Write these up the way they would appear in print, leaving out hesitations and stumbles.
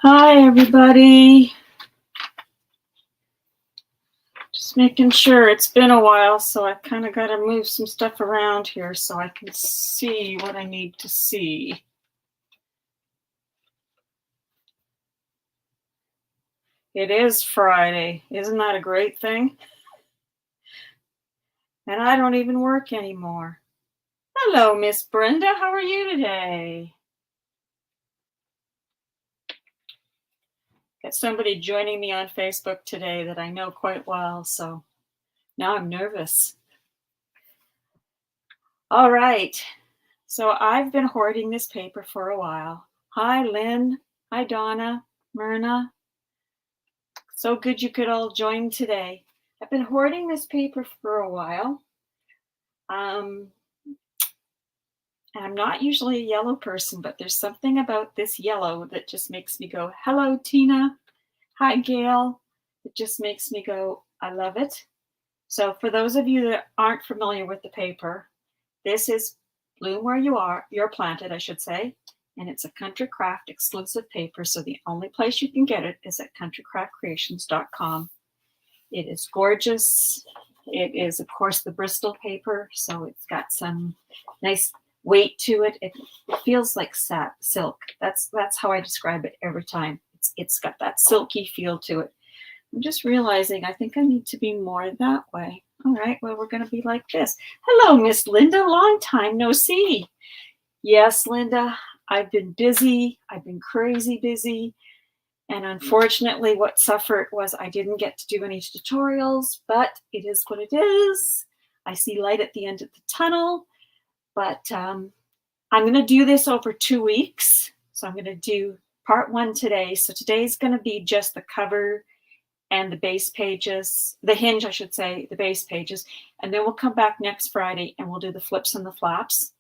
Hi, everybody. Just making sure. It's been a while, so I kind of got to move some stuff around here so I can see what I need to see. It is Friday. Isn't that a great thing? And I don't even work anymore. Hello, Miss Brenda. How are you today? Got somebody joining me on Facebook today that I know quite well, so now I'm nervous. All right. So I've been hoarding this paper for a while. Hi, Lynn. Hi, Donna, Myrna. So good you could all join today. I've been hoarding this paper for a while. And I'm not usually a yellow person, but there's something about this yellow that just makes me go, hello, Tina. Hi, Gail. It just makes me go, I love it. So for those of you that aren't familiar with the paper, this is Bloom Where You're Planted, I should say. And it's a Country Craft exclusive paper. So the only place you can get it is at countrycraftcreations.com. It is gorgeous. It is, of course, the Bristol paper. So it's got some nice weight to it. It feels like silk. That's how I describe it every time. It's got that silky feel to it. I'm just realizing I think I need to be more that way. All right, well, we're going to be like this. Hello, Miss Linda. Long time no see. Yes, Linda, I've been busy. I've been crazy busy. And unfortunately, what suffered was I didn't get to do any tutorials, but it is what it is. I see light at the end of the tunnel, but I'm going to do this over 2 weeks. So I'm going to do part 1 today. So today's going to be just the cover and the base pages, the hinge, I should say, the base pages. And then we'll come back next Friday and we'll do the flips and the flaps.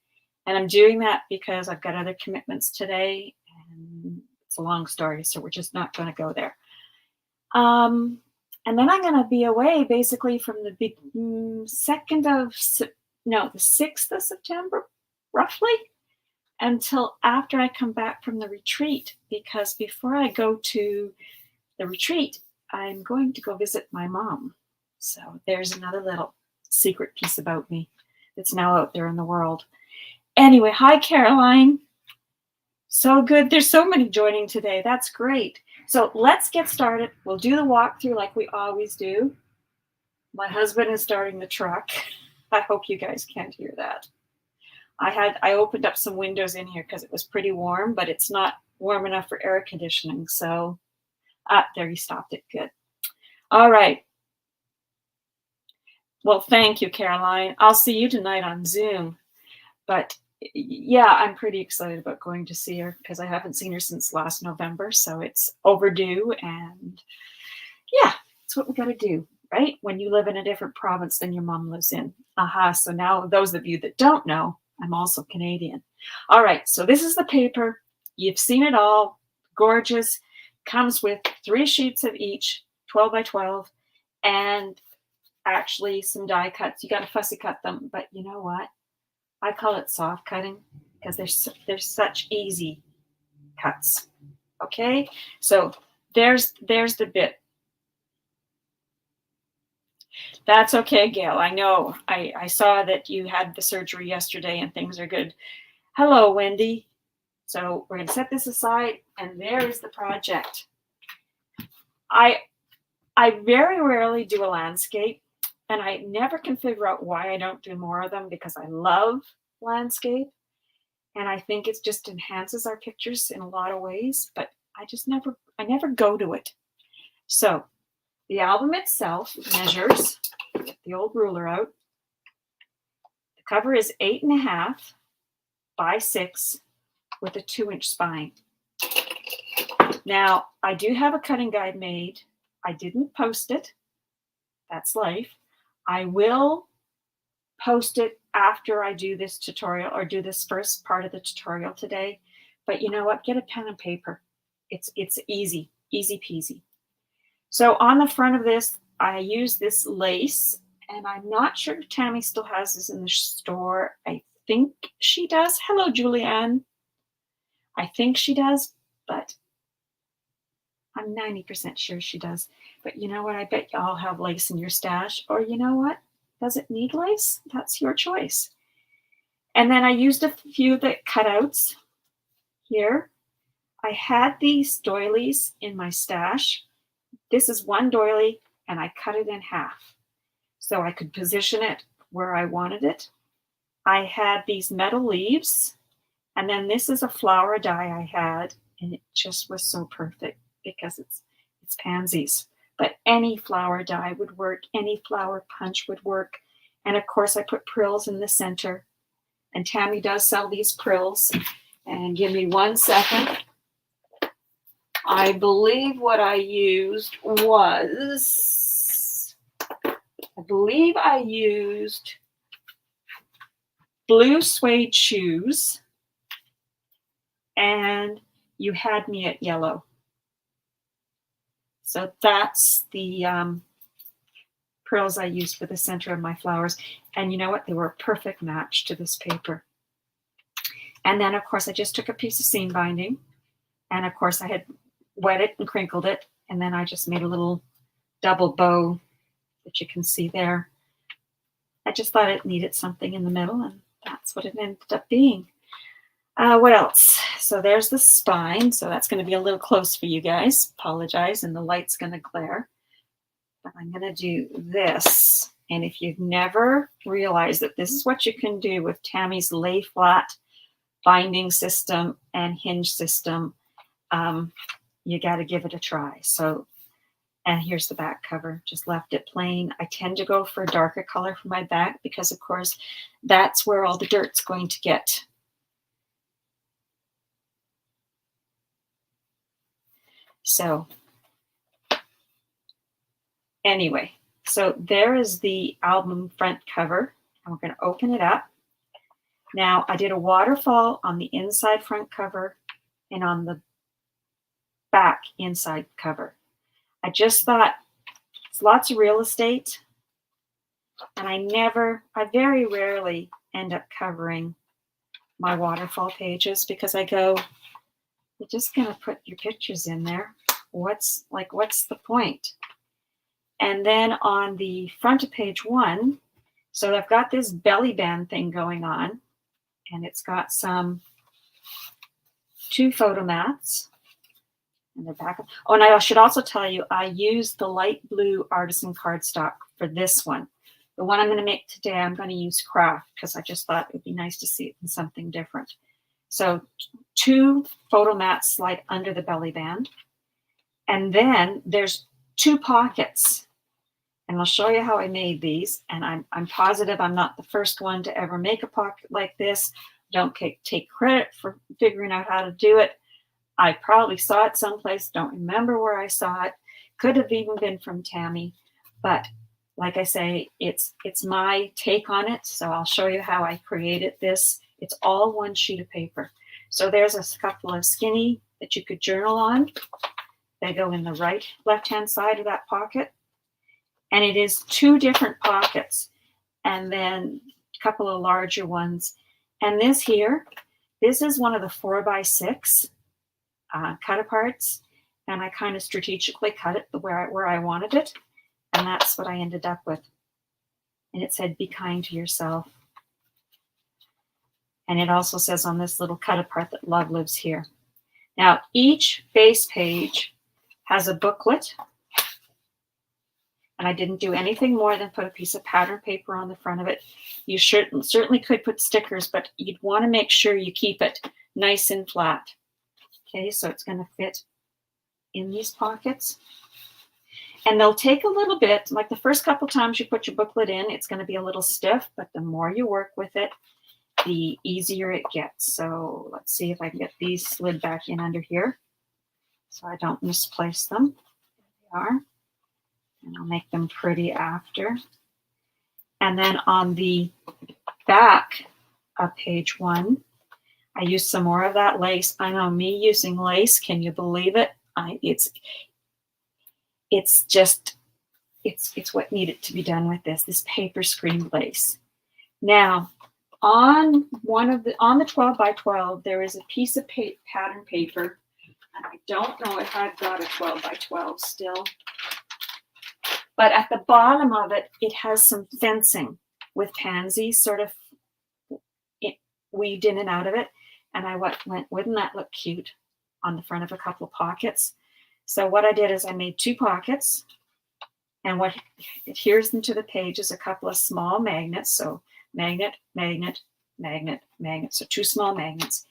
And I'm doing that because I've got other commitments today. And it's a long story, so we're just not going to go there. And then I'm going to be away basically from the 6th of September, roughly, until after I come back from the retreat. Because before I go to the retreat, I'm going to go visit my mom. So there's another little secret piece about me that's now out there in the world. Anyway, hi, Caroline. So good. There's so many joining today. That's great. So let's get started. We'll do the walkthrough like we always do. My husband is starting the truck. I hope you guys can't hear that. I opened up some windows in here because it was pretty warm, but it's not warm enough for air conditioning. So there, he stopped it. Good. All right. Well, thank you, Caroline. I'll see you tonight on Zoom. But yeah, I'm pretty excited about going to see her because I haven't seen her since last November. So it's overdue. And yeah, it's what we got to do, right? When you live in a different province than your mom lives in. So now those of you that don't know, I'm also Canadian. All right. So this is the paper. You've seen it all. Gorgeous. Comes with 3 sheets of each, 12 by 12, and actually some die cuts. You got to fussy cut them, but you know what? I call it soft cutting because they're such easy cuts. Okay, so there's the bit. That's okay, Gail. I know. I saw that you had the surgery yesterday and things are good. Hello, Wendy. So we're going to set this aside, and there is the project. I very rarely do a landscape, and I never can figure out why I don't do more of them because I love landscape. And I think it just enhances our pictures in a lot of ways, but I never go to it. So the album itself measures, get the old ruler out. The cover is 8.5 by 6 with a 2-inch spine. Now, I do have a cutting guide made. I didn't post it. That's life. I will post it after I do this tutorial or do this first part of the tutorial today. But you know what? Get a pen and paper. It's easy peasy. So on the front of this, I use this lace, and I'm not sure if Tammy still has this in the store. I think she does. Hello, Julianne. I think she does, but I'm 90% sure she does. But you know what? I bet you all have lace in your stash. Or you know what? Does it need lace? That's your choice. And then I used a few of the cutouts here. I had these doilies in my stash. This is one doily, and I cut it in half so I could position it where I wanted it. I had these metal leaves, and then this is a flower die I had, and it just was so perfect because it's pansies. But any flower die would work, any flower punch would work. And of course, I put prills in the center. And Tammy does sell these prills. And give me 1 second. I believe what I used was, blue suede shoes, and you had me at yellow. So that's the pearls I used for the center of my flowers. And you know what? They were a perfect match to this paper. And then, of course, I just took a piece of seam binding. And, of course, I had wet it and crinkled it. And then I just made a little double bow that you can see there. I just thought it needed something in the middle, and that's what it ended up being. What else? So there's the spine. So that's going to be a little close for you guys. Apologize, and the light's going to glare. But I'm going to do this. And if you've never realized that this is what you can do with Tammy's lay flat binding system and hinge system, you got to give it a try. So, and here's the back cover. Just left it plain. I tend to go for a darker color for my back because, of course, that's where all the dirt's going to get. So anyway, so there is the album front cover. And we're going to open it up. Now, I did a waterfall on the inside front cover and on the back inside cover. I just thought it's lots of real estate, and I very rarely end up covering my waterfall pages because I go, you're just going to put your pictures in there. What's the point? And then on the front of page 1, so I've got this belly band thing going on, and it's got 2 photo mats. And the back. Oh, and I should also tell you, I used the light blue artisan cardstock for this one. The one I'm going to make today, I'm going to use craft because I just thought it would be nice to see it in something different. So 2 photo mats slide under the belly band. And then there's 2 pockets. And I'll show you how I made these. And I'm positive I'm not the first one to ever make a pocket like this. Don't take credit for figuring out how to do it. I probably saw it someplace, don't remember where I saw it. Could have even been from Tammy. But like I say, it's my take on it. So I'll show you how I created this. It's all 1 sheet of paper. So there's a couple of skinny that you could journal on. They go in the left-hand side of that pocket. And it is 2 different pockets. And then a couple of larger ones. And this here, this is one of the 4x6 cut aparts. And I kind of strategically cut it where I wanted it. And that's what I ended up with. And it said, be kind to yourself. And it also says on this little cut apart that love lives here. Now, each base page has a booklet. And I didn't do anything more than put a piece of pattern paper on the front of it. You certainly could put stickers, but you'd want to make sure you keep it nice and flat. Okay, so it's going to fit in these pockets. And they'll take a little bit, like the first couple times you put your booklet in, it's going to be a little stiff, but the more you work with it, the easier it gets. So let's see if I can get these slid back in under here so I don't misplace them. There they are. And I'll make them pretty after. And then on the back of page 1, I used some more of that lace. I know, me using lace, can you believe it? It's what needed to be done with this paper screen lace. Now, on the 12 by 12, there is a piece of pattern paper. And I don't know if I've got a 12 by 12 still. But at the bottom of it, it has some fencing with pansies sort of weaved in and out of it. And I went, wouldn't that look cute on the front of a couple of pockets? So what I did is I made 2 pockets, and what adheres them to the page is a couple of small magnets. So magnet, magnet, magnet, magnet. So 2 small magnets.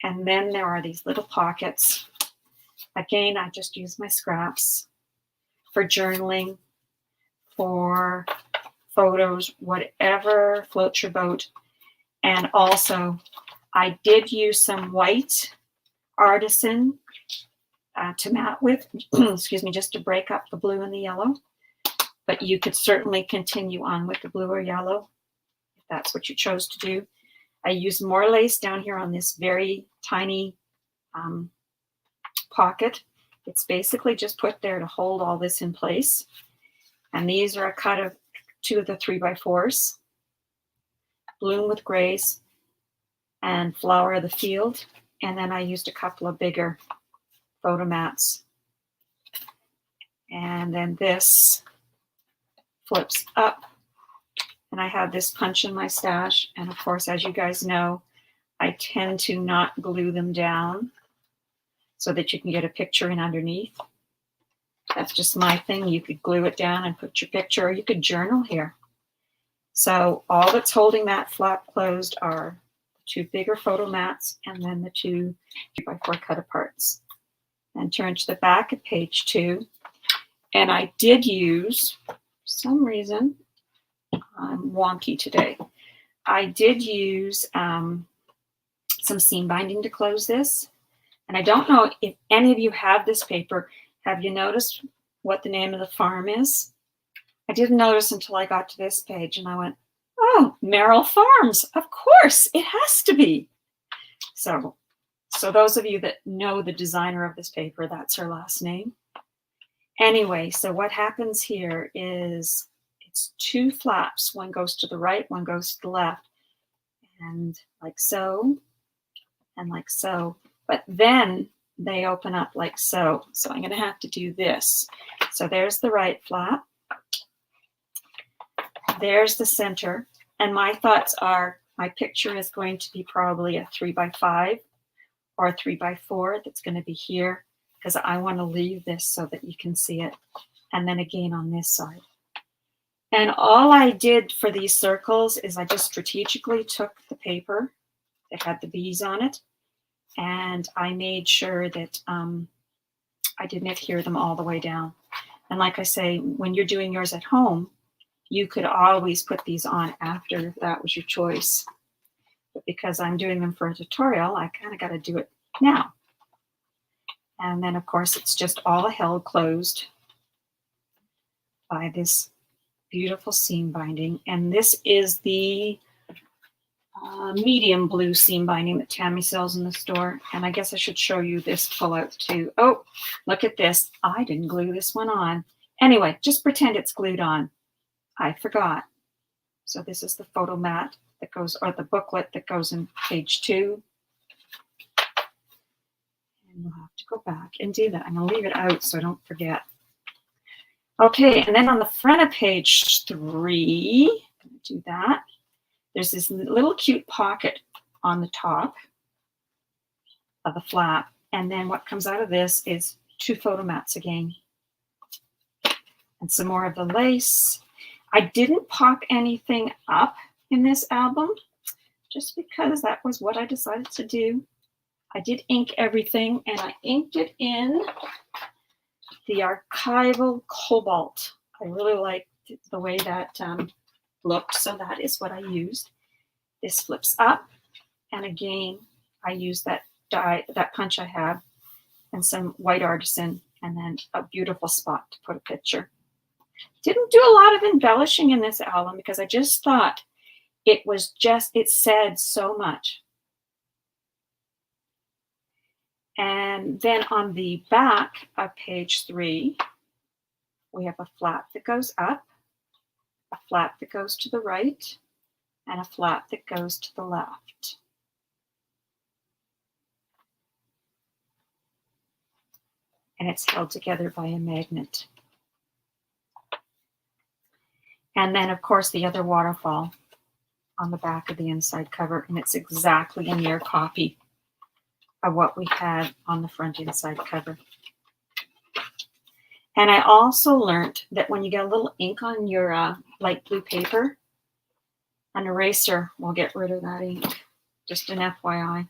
And then there are these little pockets. Again, I just use my scraps for journaling, for photos, whatever floats your boat. And also, I did use some white artisan to mat with, excuse me, just to break up the blue and the yellow. But you could certainly continue on with the blue or yellow if that's what you chose to do. I used more lace down here on this very tiny pocket. It's basically just put there to hold all this in place. And these are a cut of 2 of the 3x4s, Bloom with Grace and Flower of the Field. And then I used a couple of bigger photo mats. And then this flips up. And I have this punch in my stash. And of course, as you guys know, I tend to not glue them down so that you can get a picture in underneath. That's just my thing. You could glue it down and put your picture, or you could journal here. So all that's holding that flap closed are the 2 bigger photo mats and then the 2 3x4 cut aparts. And turn to the back of page 2. And I did use, for some reason, I'm wonky today. I did use some seam binding to close this. And I don't know if any of you have this paper. Have you noticed what the name of the farm is? I didn't notice until I got to this page, and I went, oh, Merrill Farms. Of course, it has to be. So those of you that know the designer of this paper, that's her last name. Anyway, so what happens here is it's 2 flaps. One goes to the right, one goes to the left. And like so, and like so. But then they open up like so. So I'm going to have to do this. So there's the right flap. There's the center. And my thoughts are my picture is going to be probably a 3x5 or a 3x4 that's going to be here, because I want to leave this so that you can see it. And then again on this side. And all I did for these circles is I just strategically took the paper that had the bees on it, and I made sure that I didn't adhere them all the way down. And like I say, when you're doing yours at home, you could always put these on after that was your choice. But because I'm doing them for a tutorial, I kind of got to do it now. And then, of course, it's just all held closed by this beautiful seam binding. And this is the medium blue seam binding that Tammy sells in the store. And I guess I should show you this pullout too. Oh, look at this. I didn't glue this one on. Anyway, just pretend it's glued on. I forgot. So this is the photo mat that goes, or the booklet that goes in page 2. And we'll have to go back and do that. I'm going to leave it out so I don't forget. Okay, and then on the front of page 3, I'm going to do that. There's this little cute pocket on the top of the flap. And then what comes out of this is 2 photo mats again. And some more of the lace. I didn't pop anything up in this album, just because that was what I decided to do. I did ink everything, and I inked it in the archival cobalt. I really liked the way that looked, so that is what I used. This flips up, and again, I used that punch I have, and some white artisan, and then a beautiful spot to put a picture. Didn't do a lot of embellishing in this album because I just thought it said so much. And then on the back of page 3, we have a flap that goes up, a flap that goes to the right, and a flap that goes to the left. and it's held together by a magnet. And then, of course, the other waterfall on the back of the inside cover, and it's exactly a near copy of what we had on the front inside cover. And I also learned that when you get a little ink on your light blue paper, an eraser will get rid of that ink. Just an FYI.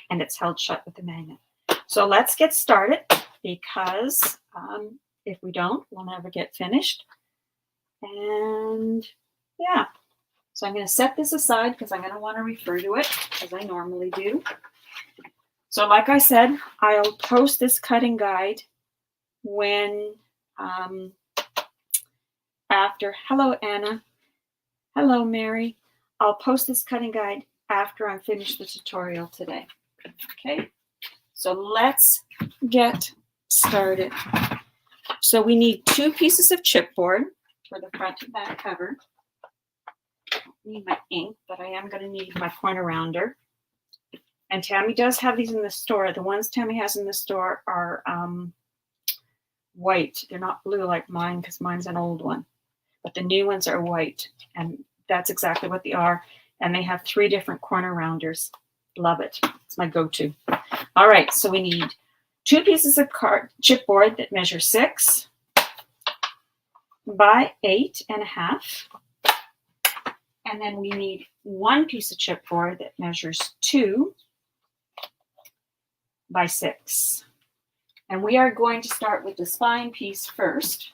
And it's held shut with a magnet. So let's get started, because if we don't, we'll never get finished. And yeah, so I'm going to set this aside because I'm going to want to refer to it as I normally do. So like I said, I'll post this cutting guide when after. Hello, Anna. Hello, Mary. I'll post this cutting guide after I'm finished the tutorial today. Okay, so let's get started. So we need 2 pieces of chipboard for the front and back cover. I don't need my ink, but I am going to need my corner rounder. And Tammy does have these in the store. The ones Tammy has in the store are white. They're not blue like mine, because mine's an old one. But the new ones are white, and that's exactly what they are. And they have 3 different corner rounders. Love it. It's my go-to. All right, so we need 2 pieces of chipboard that measure 6 by 8.5. And then we need 1 piece of chipboard that measures 2 by 6. And we are going to start with the spine piece first,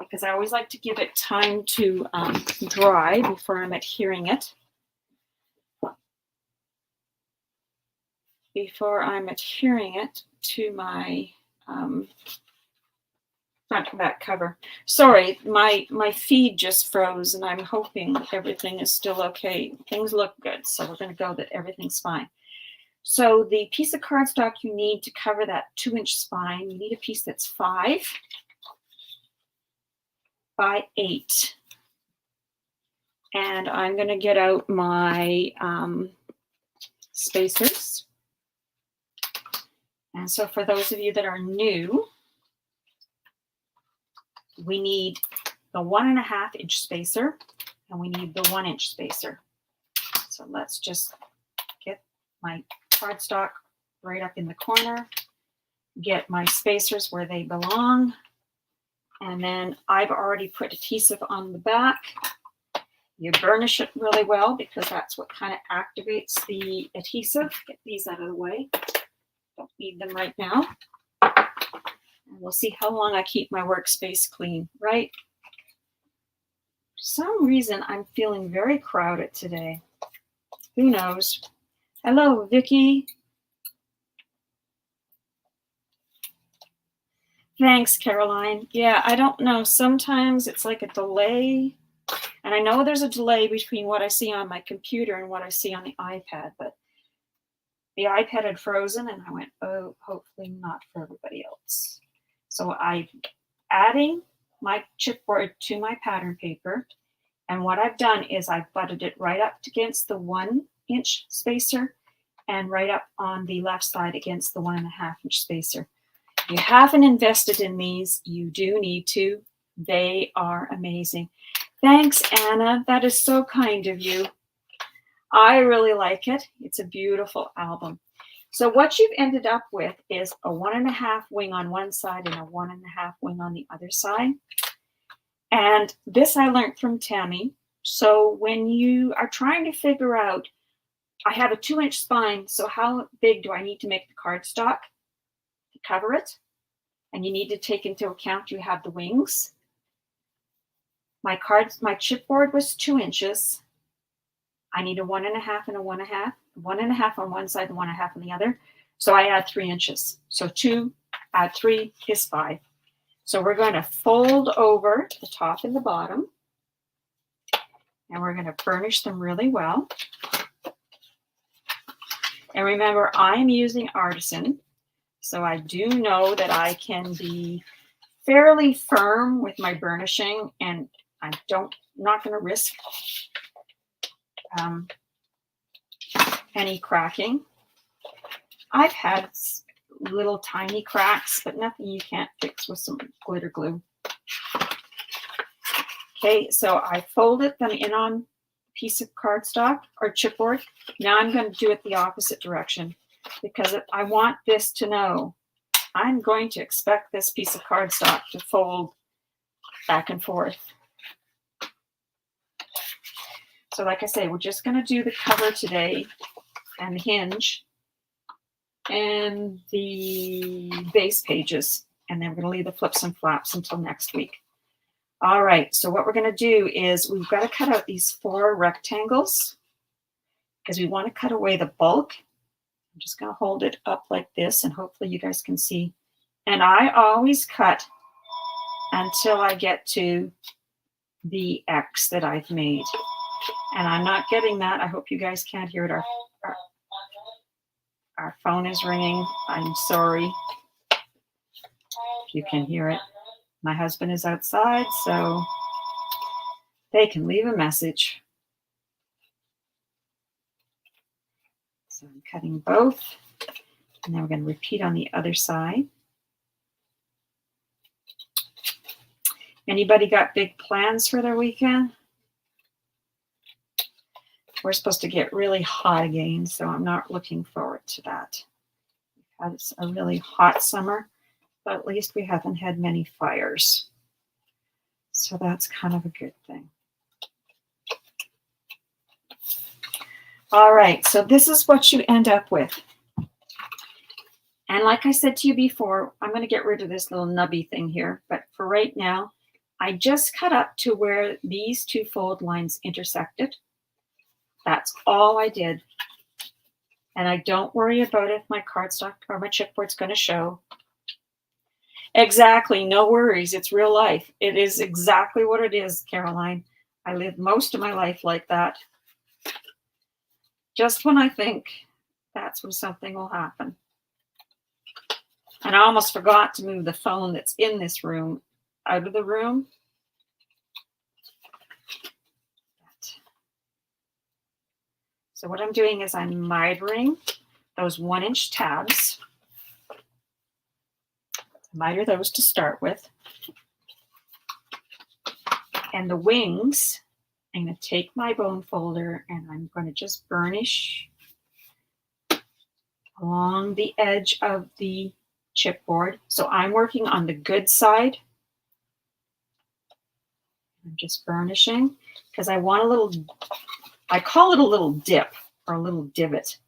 because I always like to give it time to dry before I'm adhering it. To my front and back cover. Sorry, my feed just froze, and I'm hoping everything is still okay. Things look good, so we're going to go that everything's fine. So the piece of cardstock you need to cover that 2-inch spine, you need a piece that's 5 by 8. And I'm going to get out my spacers. And so for those of you that are new, we need the 1.5-inch spacer, and we need the 1-inch spacer. So let's just get my cardstock right up in the corner, get my spacers where they belong, and then I've already put adhesive on the back. You burnish it really well, because that's what kind of activates the adhesive. Get these out of the way. Don't need them right now. And we'll see how long I keep my workspace clean, right? For some reason, I'm feeling very crowded today. Who knows? Hello, Vicky. Thanks, Caroline. Yeah, I don't know. Sometimes it's like a delay. And I know there's a delay between what I see on my computer and what I see on the iPad, but the iPad had frozen, and I went, oh, hopefully not for everybody else. So I'm adding my chipboard to my pattern paper. And what I've done is I've butted it right up against the 1-inch spacer and right up on the left side against the 1.5-inch spacer. If you haven't invested in these, you do need to. They are amazing. Thanks, Anna. That is so kind of you. I really like it. It's a beautiful album. So what you've ended up with is a 1.5 wing on one side and a 1.5 wing on the other side. And this I learned from Tammy. So when you are trying to figure out, I have a 2-inch spine, so how big do I need to make the cardstock to cover it? And you need to take into account you have the wings. My chipboard was 2 inches. I need a 1.5 and a 1.5, 1.5 on one side and 1.5 on the other. So I add 3 inches. So 2 add 3 is 5. So we're going to fold over the top and the bottom, and we're going to burnish them really well. And remember, I'm using Artisan, so I do know that I can be fairly firm with my burnishing, and I'm not going to risk any cracking. I've had little tiny cracks, but nothing you can't fix with some glitter glue. Okay, so I folded them in on a piece of cardstock or chipboard. Now I'm going to do it the opposite direction because I want this to know I'm going to expect this piece of cardstock to fold back and forth. So like I say, we're just going to do the cover today and the hinge and the base pages. And then we're going to leave the flips and flaps until next week. All right, so what we're going to do is we've got to cut out these 4 rectangles because we want to cut away the bulk. I'm just going to hold it up like this and hopefully you guys can see. And I always cut until I get to the X that I've made. And I'm not getting that. I hope you guys can't hear it. Our phone is ringing. I'm sorry if you can hear it. My husband is outside, so they can leave a message. So I'm cutting both. And then we're going to repeat on the other side. Anybody got big plans for their weekend? We're supposed to get really hot again, so I'm not looking forward to that. We've had a really hot summer, but at least we haven't had many fires. So that's kind of a good thing. All right, so this is what you end up with. And like I said to you before, I'm going to get rid of this little nubby thing here, but for right now, I just cut up to where these 2 fold lines intersected. That's all I did. And I don't worry about if my cardstock or my chipboard's going to show. Exactly, no worries. It's real life. It is exactly what it is, Caroline. I live most of my life like that. Just when I think that's when something will happen. And I almost forgot to move the phone that's in this room out of the room. So what I'm doing is I'm mitering those 1-inch tabs. Miter those to start with. And the wings, I'm going to take my bone folder and I'm going to just burnish along the edge of the chipboard. So I'm working on the good side. I'm just burnishing because I want a little, I call it a little dip or a little divot,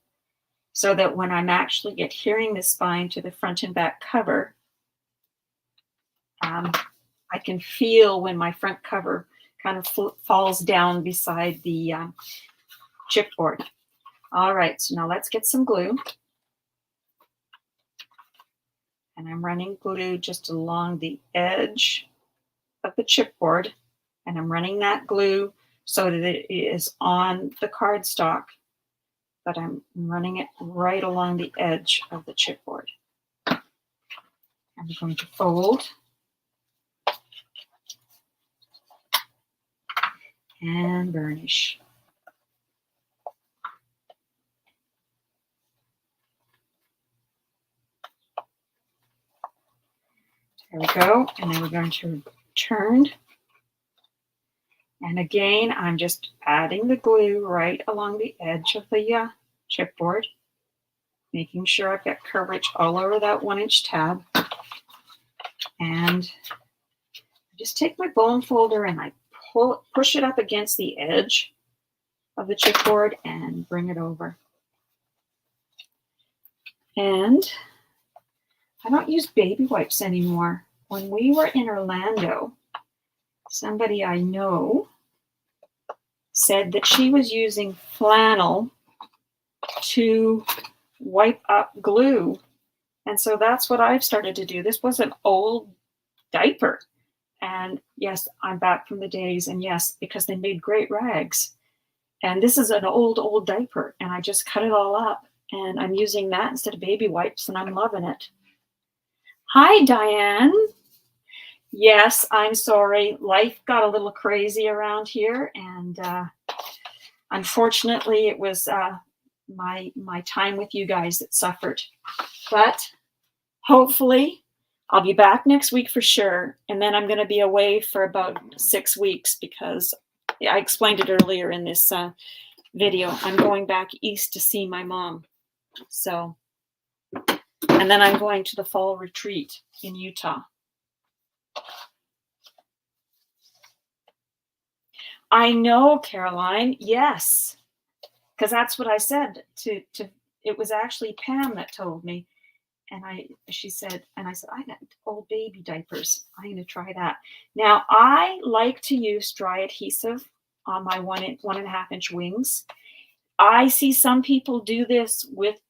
so that when I'm actually adhering the spine to the front and back cover, I can feel when my front cover kind of falls down beside the chipboard. All right, so now let's get some glue. And I'm running glue just along the edge of the chipboard. And I'm running that glue so that it is on the cardstock, but I'm running it right along the edge of the chipboard. I'm going to fold and burnish. There we go. And then we're going to turn. And again, I'm just adding the glue right along the edge of the chipboard, making sure I've got coverage all over that 1-inch tab. And I just take my bone folder and I push it up against the edge of the chipboard and bring it over. And I don't use baby wipes anymore. When we were in Orlando, somebody I know said that she was using flannel to wipe up glue. And so that's what I've started to do. This was an old diaper. And yes, I'm back from the days. And yes, because they made great rags. And this is an old diaper. And I just cut it all up. And I'm using that instead of baby wipes. And I'm loving it. Hi, Diane. Yes, I'm sorry. Life got a little crazy around here. And unfortunately, it was my time with you guys that suffered. But hopefully I'll be back next week for sure. And then I'm going to be away for about 6 weeks because I explained it earlier in this video. I'm going back east to see my mom. So, and then I'm going to the fall retreat in Utah. I know, Caroline. Yes. Because that's what I said to it was actually Pam that told me. And she said, and I said, I got old baby diapers. I'm going to try that. Now, I like to use dry adhesive on my 1.5 inch wings. I see some people do this with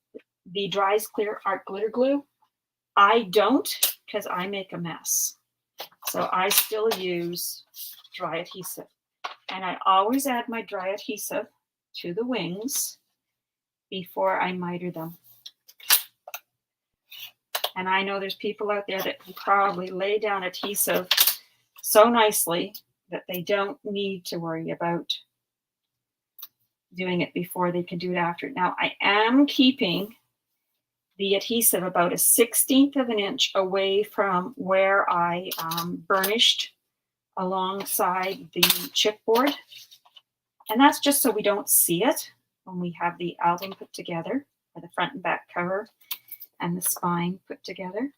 the Dries Clear Art Glitter Glue. I don't, because I make a mess. So I still use dry adhesive. And I always add my dry adhesive to the wings before I miter them. And I know there's people out there that can probably lay down adhesive so nicely that they don't need to worry about doing it before they can do it after. Now, I am keeping the adhesive about 1/16 of an inch away from where I burnished alongside the chipboard. And that's just so we don't see it when we have the album put together, or the front and back cover and the spine put together.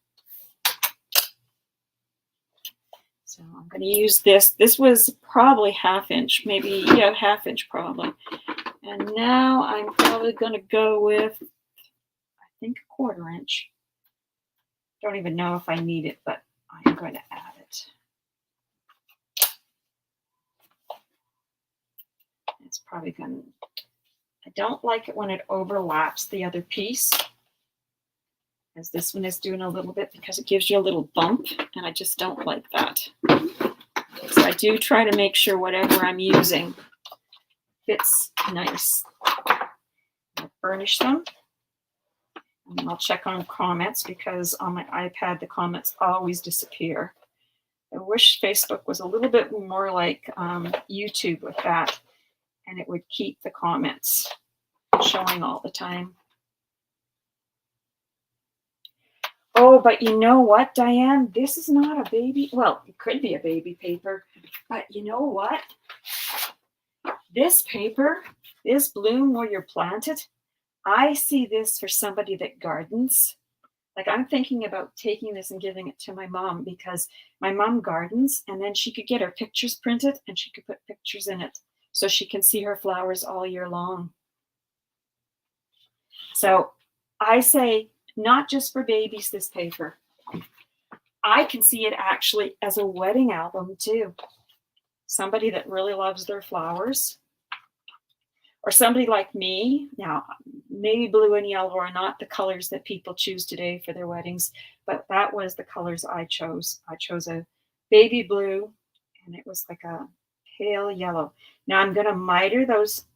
So I'm going to use this. This was probably 1/2 inch, maybe, yeah, 1/2 inch probably. And now I'm probably going to go with, I think, 1/4 inch. Don't even know if I need it, but I'm going to add it. It's probably going to, I don't like it when it overlaps the other piece, as this one is doing a little bit, because it gives you a little bump, and I just don't like that. So I do try to make sure whatever I'm using fits nice. I'll burnish them, and then I'll check on comments, because on my iPad the comments always disappear. I wish Facebook was a little bit more like YouTube with that, and it would keep the comments showing all the time. Oh, but you know what, Diane? This is not a baby. Well, it could be a baby paper, but you know what? This paper, this bloom where you're planted, I see this for somebody that gardens. Like, I'm thinking about taking this and giving it to my mom, because my mom gardens, and then she could get her pictures printed and she could put pictures in it so she can see her flowers all year long. So I say, not just for babies, this paper. I can see it actually as a wedding album too. Somebody that really loves their flowers, or somebody like me. Now, maybe blue and yellow are not the colors that people choose today for their weddings, but that was the colors I chose. I chose a baby blue, and it was like a pale yellow. Now I'm going to miter those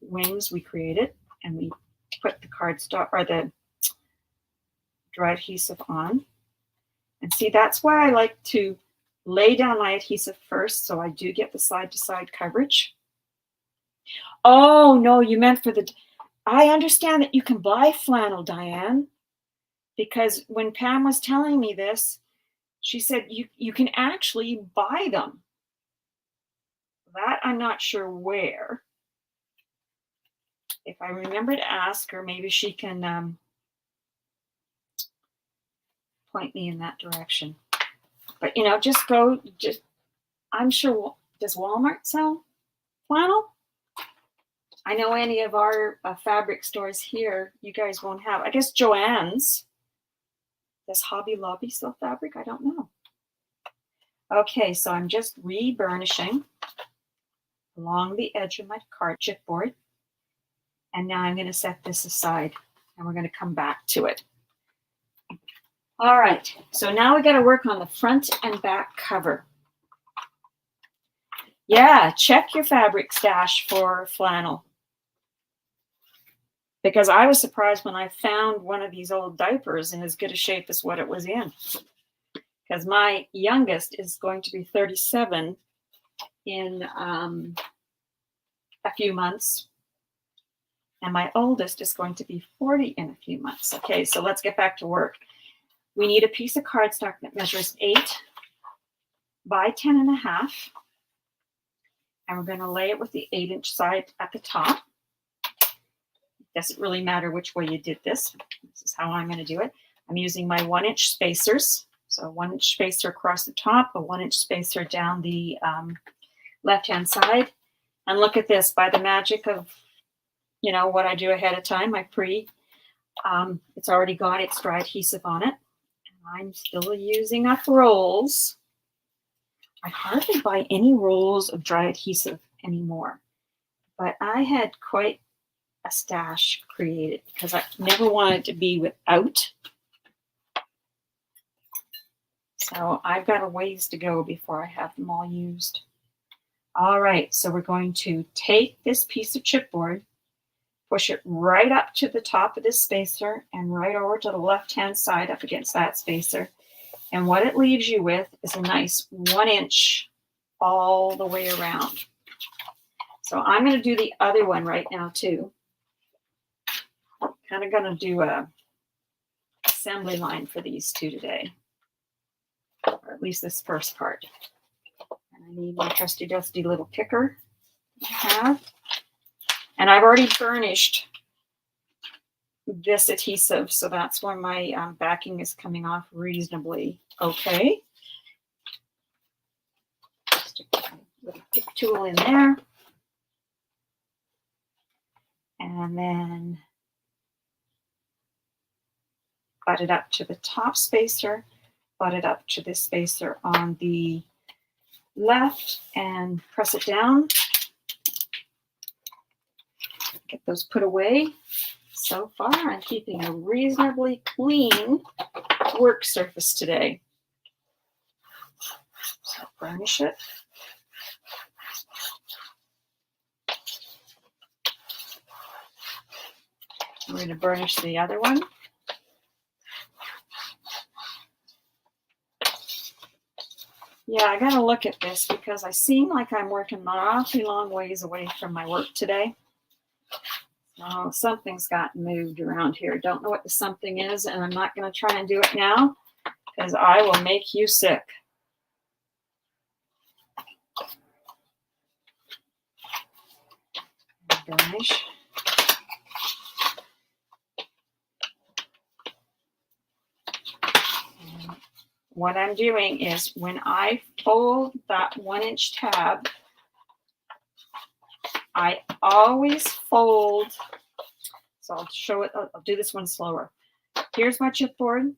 wings we created, and we put the cardstock or the dry adhesive on. And see, that's why I like to lay down my adhesive first, so I do get the side-to-side coverage. Oh, no, you meant for the... I understand that you can buy flannel, Diane, because when Pam was telling me this, she said you can actually buy them. That I'm not sure where. If I remember to ask her, maybe she can point me in that direction. But, you know, just go, I'm sure, does Walmart sell flannel? I know any of our fabric stores here, you guys won't have. I guess Joann's. Does Hobby Lobby sell fabric? I don't know. Okay, so I'm just re-burnishing along the edge of my card chipboard. And now I'm going to set this aside, and we're going to come back to it. All right, so now we got to work on the front and back cover. Yeah, check your fabric stash for flannel. Because I was surprised when I found one of these old diapers in as good a shape as what it was in. Because my youngest is going to be 37 in a few months. And my oldest is going to be 40 in a few months. Okay, so let's get back to work. We need a piece of cardstock that measures 8 by 10.5. And we're going to lay it with the 8-inch side at the top. Doesn't really matter which way you did this. This is how I'm going to do it. I'm using my 1-inch spacers. So a 1-inch spacer across the top, a 1-inch spacer down the left-hand side. And look at this, by the magic of, you know, what I do ahead of time, it's already got its dry adhesive on it. And I'm still using up rolls. I hardly buy any rolls of dry adhesive anymore, but I had quite a stash created because I never wanted to be without. So I've got a ways to go before I have them all used. All right, so we're going to take this piece of chipboard, push it right up to the top of this spacer and right over to the left-hand side up against that spacer. And what it leaves you with is a nice 1-inch all the way around. So I'm going to do the other one right now too. I'm kind of going to do a assembly line for these two today, or at least this first part. And I need my trusty dusty little picker I have. And I've already burnished this adhesive, so that's why my backing is coming off reasonably okay. Stick a little pick tool in there. And then butt it up to the top spacer, butt it up to this spacer on the left, and press it down. Get those put away. So far, I'm keeping a reasonably clean work surface today. So burnish it. We're going to burnish the other one. Yeah, I got to look at this because I seem like I'm working an awfully long ways away from my work today. Oh, something's gotten moved around here. Don't know what the something is, and I'm not going to try and do it now because I will make you sick. Burnish. And what I'm doing is when I fold that 1-inch tab, I always fold, so I'll show it, I'll do this one slower. Here's my chipboard.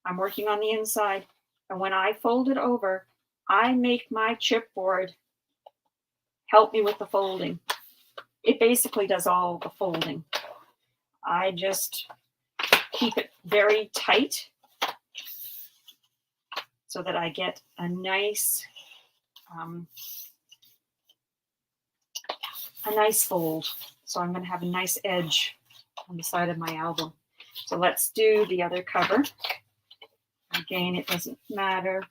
I'm working on the inside, and when I fold it over, I make my chipboard help me with the folding. It basically does all the folding. I just keep it very tight so that I get a nice fold. So I'm going to have a nice edge on the side of my album. So let's do the other cover. Again, it doesn't matter.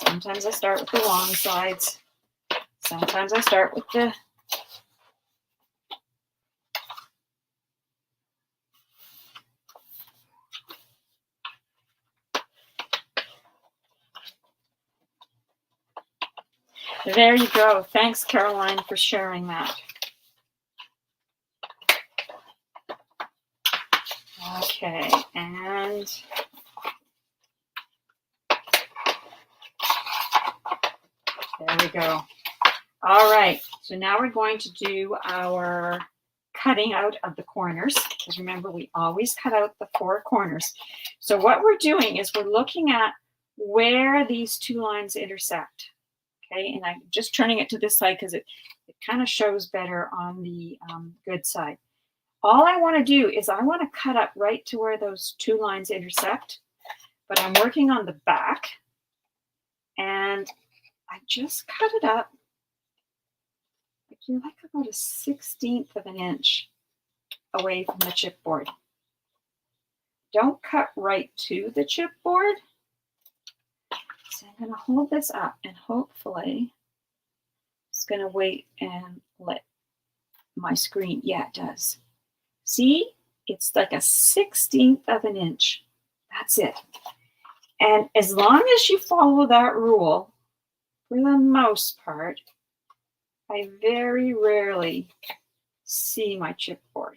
Sometimes I start with the long sides. Sometimes I start with the There you go. Thanks, Caroline, for sharing that. Okay, and there we go. All right, so now we're going to do our cutting out of the corners, because remember, we always cut out the 4 corners. So what we're doing is we're looking at where these 2 lines intersect. Okay, and I'm just turning it to this side because it kind of shows better on the good side. All I want to do is I want to cut up right to where those 2 lines intersect, but I'm working on the back, and I just cut it up like about a 1/16 of an inch away from the chipboard. Don't cut right to the chipboard. So I'm going to hold this up, and hopefully it's going to wait and let my screen, yeah, it does. See, it's like a 1/16 of an inch. That's it. And as long as you follow that rule, for the most part, I very rarely see my chipboard.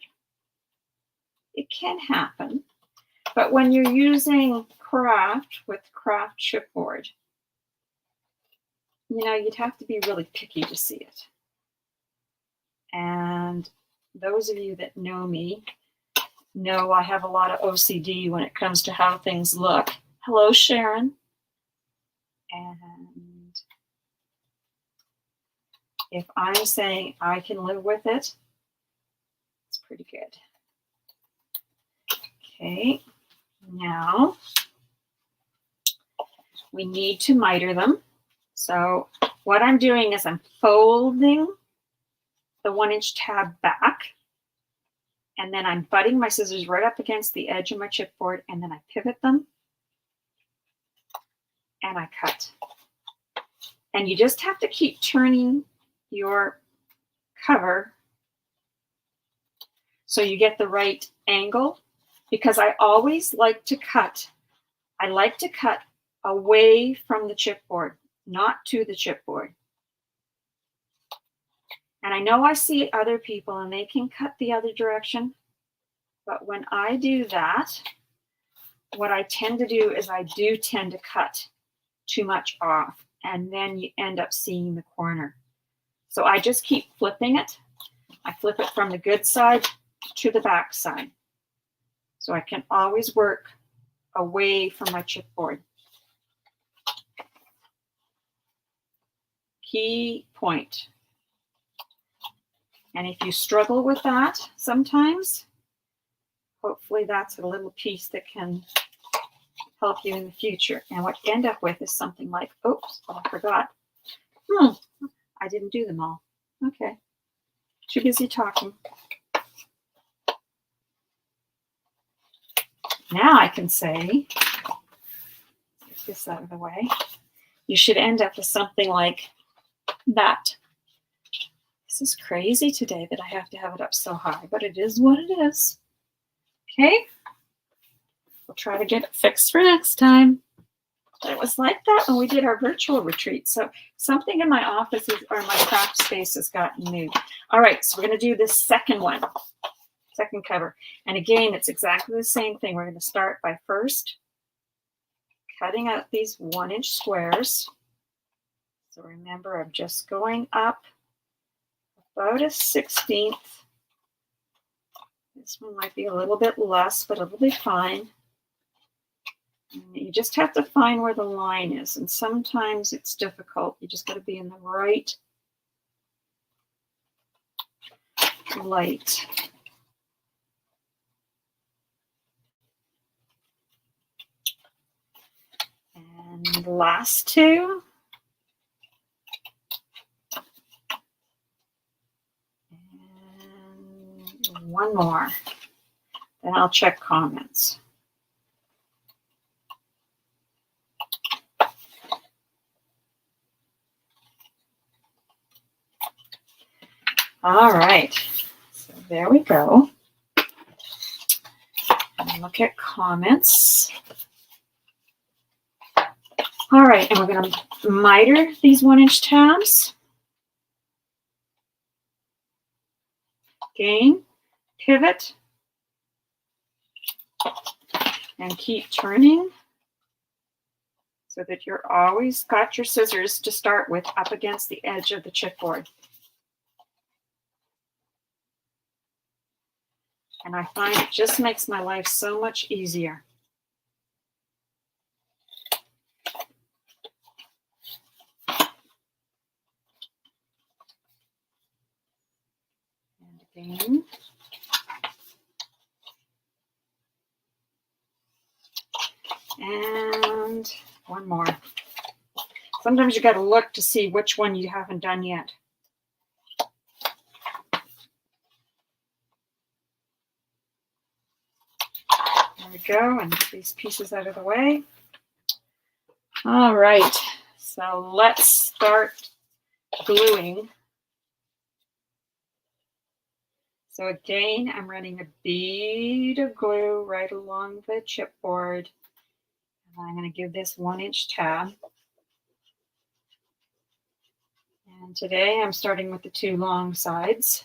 It can happen, but when you're using craft with craft chipboard, you know, you'd have to be really picky to see it. And those of you that know me know I have a lot of OCD when it comes to how things look. Hello, Sharon. And if I'm saying I can live with it, it's pretty good. Okay, now we need to miter them. So what I'm doing is I'm folding the 1-inch tab back, and then I'm butting my scissors right up against the edge of my chipboard, and then I pivot them and I cut. And you just have to keep turning your cover so you get the right angle, because I always like to cut. I like to cut away from the chipboard, not to the chipboard. And I know I see other people and they can cut the other direction, but when I do that, what I tend to do is I do tend to cut too much off, and then you end up seeing the corner. So I just keep flipping it. I flip it from the good side to the back side. So I can always work away from my chipboard. Key point. And if you struggle with that sometimes, hopefully that's a little piece that can help you in the future. And what you end up with is something like, oops, oh, I forgot. I didn't do them all. Okay. Too busy talking. Now I can say, get this out of the way, you should end up with something like that. This is crazy today that I have to have it up so high, but it is what it is. Okay. We'll try to get it fixed for next time. But it was like that when we did our virtual retreat. So something in my office or my craft space has gotten moved. All right, so we're going to do this second one, second cover. And again, it's exactly the same thing. We're going to start by first cutting out these 1-inch squares. So remember, I'm just going up about a 1/16. This one might be a little bit less, but it'll be fine. And you just have to find where the line is, and sometimes it's difficult. You just got to be in the right light. And the last two. And one more. Then I'll check comments. All right, so there we go. And look at comments. All right, and we're going to miter these 1-inch tabs. Again, pivot, and keep turning so that you're always got your scissors to start with up against the edge of the chipboard. And I find it just makes my life so much easier. And again. And one more. Sometimes you got to look to see which one you haven't done yet. There we go, and these pieces out of the way. All right, so let's start gluing. So again, I'm running a bead of glue right along the chipboard. I'm going to give this 1-inch tab. And today I'm starting with the 2 long sides.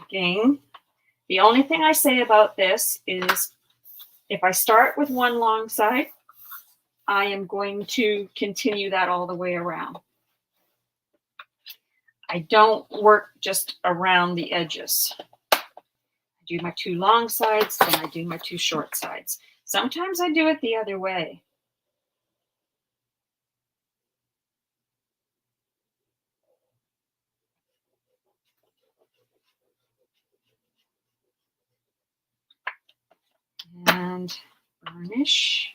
Again, the only thing I say about this is if I start with 1 long side, I am going to continue that all the way around. I don't work just around the edges. I do my 2 long sides, then I do my 2 short sides. Sometimes I do it the other way. And burnish.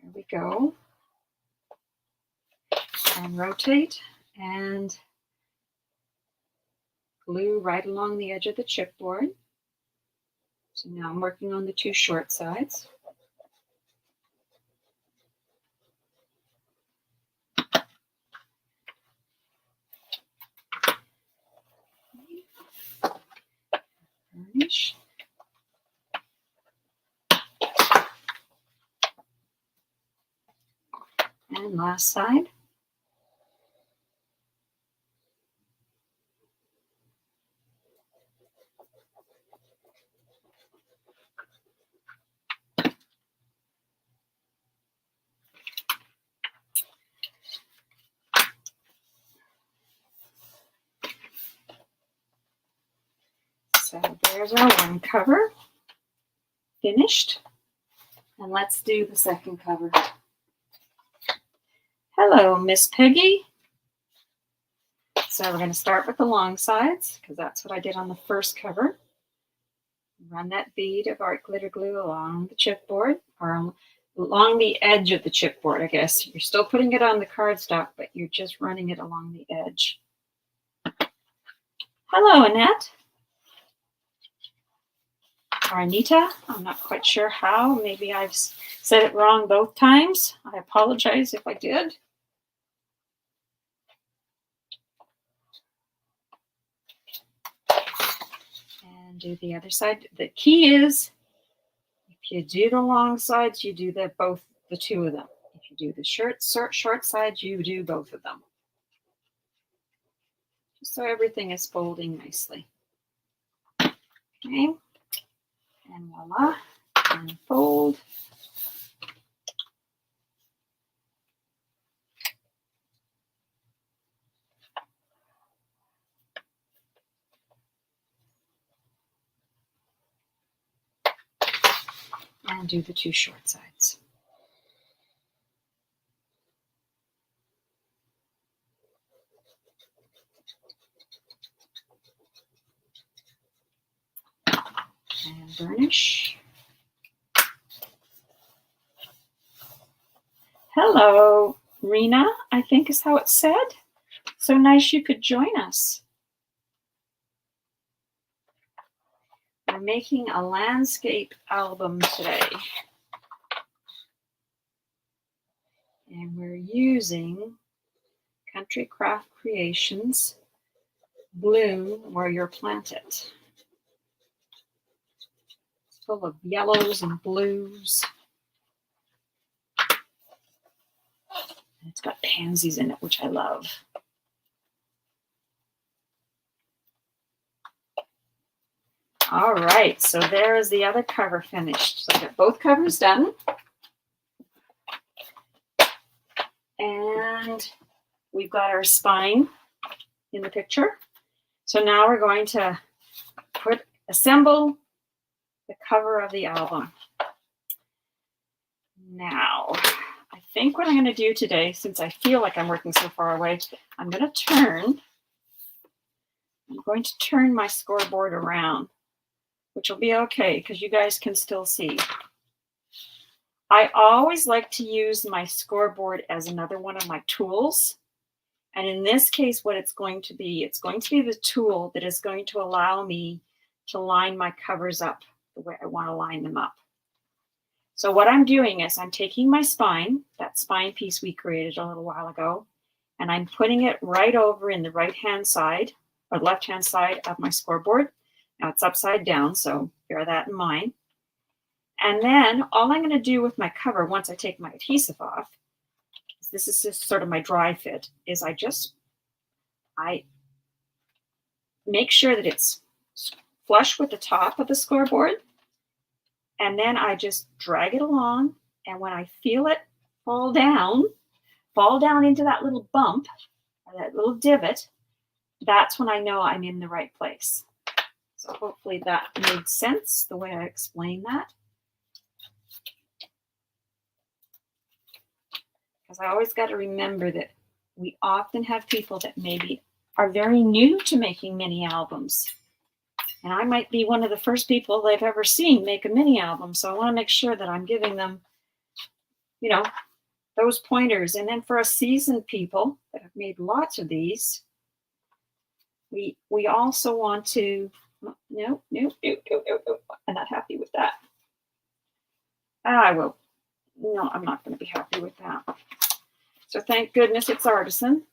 There we go. And rotate and glue right along the edge of the chipboard. So now I'm working on the 2 short sides. Burnish. And last side. So there's our 1 cover finished. And let's do the 2nd cover. Hello, Miss Peggy. So we're going to start with the long sides because that's what I did on the 1st cover. Run that bead of art glitter glue along the chipboard, or along the edge of the chipboard, I guess. You're still putting it on the cardstock, but you're just running it along the edge. Hello, Annette. Or Anita. I'm not quite sure how. Maybe I've said it wrong both times. I apologize if I did. And do the other side. The key is, if you do the long sides, you do the 2 of them. If you do the short sides, you do both of them. Just so everything is folding nicely. Okay. And voila. And fold. And do the 2 short sides. And burnish. Hello, Rena, I think is how it said. So nice you could join us. We're making a landscape album today. And we're using Country Craft Creations Bloom Where You're Planted. It's full of yellows and blues. And it's got pansies in it, which I love. All right, so there is the other cover finished. So I got both covers done. And we've got our spine in the picture. So now we're going to assemble the cover of the album. Now, I think what I'm going to do today, since I feel like I'm working so far away, I'm going to turn my scoreboard around, which will be okay because you guys can still see. I always like to use my scoreboard as another one of my tools. And in this case, what it's going to be the tool that is going to allow me to line my covers up the way I want to line them up. So what I'm doing is I'm taking my spine, that spine piece we created a little while ago, and I'm putting it right over in the right-hand side or left-hand side of my scoreboard. Now it's upside down, so bear that in mind. And then all I'm going to do with my cover, once I take my adhesive off, this is just sort of my dry fit, is I make sure that it's flush with the top of the scoreboard, and then I just drag it along, and when I feel it fall down into that little bump, or that little divot, that's when I know I'm in the right place. So hopefully that made sense the way I explained that. Because I always got to remember that we often have people that maybe are very new to making mini albums. And I might be one of the first people they've ever seen make a mini album. So I want to make sure that I'm giving them, you know, those pointers. And then for us seasoned people that have made lots of these, we also want to, no, I'm not happy with that. I will. No, I'm not going to be happy with that. So thank goodness it's artisan.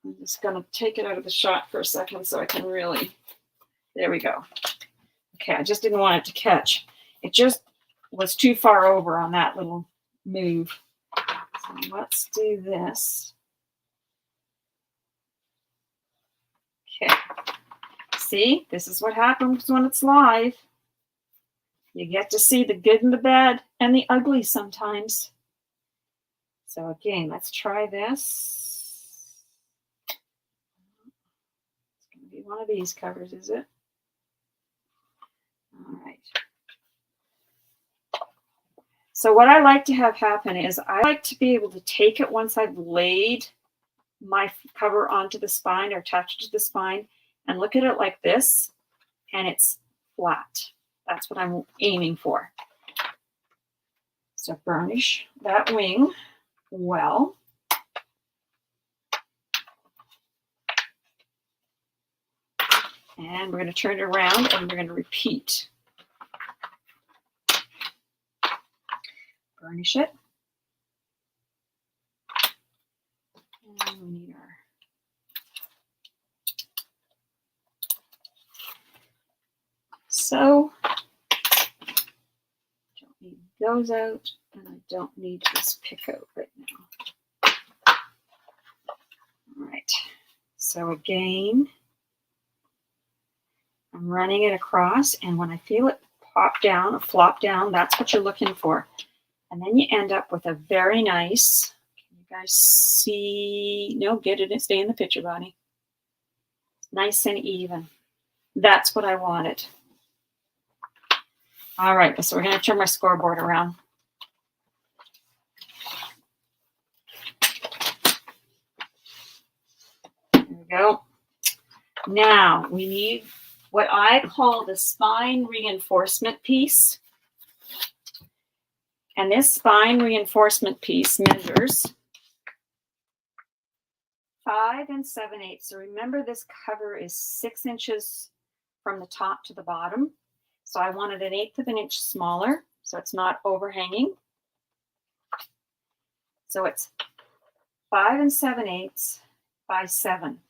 I'm just going to take it out of the shot for a second so I can really, there we go. Okay, I just didn't want it to catch. It just was too far over on that little move. So let's do this. Okay, see, this is what happens when it's live. You get to see the good and the bad and the ugly sometimes. So again, let's try this. It's going to be one of these covers, is it? All right. So what I like to have happen is I like to be able to take it once I've laid my cover onto the spine or attached to the spine and look at it like this, and it's flat. That's what I'm aiming for. So burnish that wing well. And we're going to turn it around and we're going to repeat. Burnish it. And we need our so don't need those out, and I don't need this pick out right now. All right, so again, I'm running it across, and when I feel it pop down or flop down, that's what you're looking for. And then you end up with a very nice, can you guys see? No, get it and stay in the picture, Bonnie. Nice and even. That's what I wanted. All right, so we're going to turn my scoreboard around. There we go. Now we need what I call the spine reinforcement piece. And this spine reinforcement piece measures 5 7/8. So remember, this cover is 6 inches from the top to the bottom. So I wanted 1/8 of an inch smaller, so it's not overhanging. So it's 5 7/8 by 7.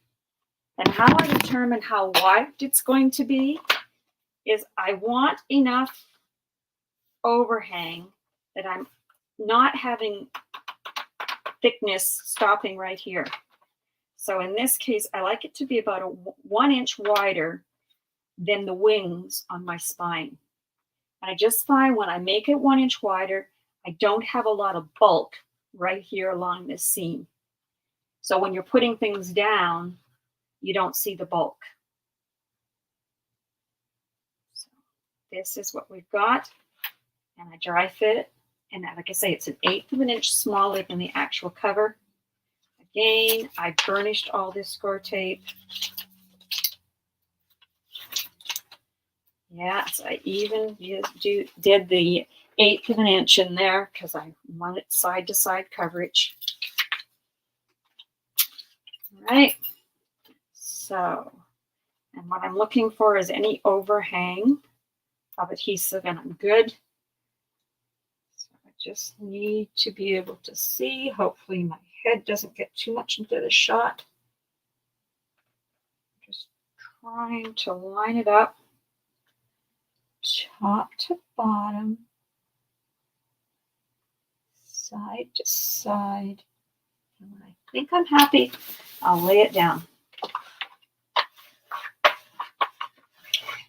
And how I determine how wide it's going to be is I want enough overhang that I'm not having thickness stopping right here. So in this case, I like it to be about 1 inch wider than the wings on my spine. And I just find when I make it 1 inch wider, I don't have a lot of bulk right here along this seam. So when you're putting things down, you don't see the bulk. So this is what we've got. And I dry fit it. And like I say, it's 1/8 of an inch smaller than the actual cover. Again, I burnished all this score tape. Yeah, so I even did the 1/8 of an inch in there because I wanted side-to-side coverage. All right. So, and what I'm looking for is any overhang of adhesive and I'm good. So I just need to be able to see. Hopefully my head doesn't get too much into the shot. Just trying to line it up top to bottom, side to side. And when I think I'm happy, I'll lay it down.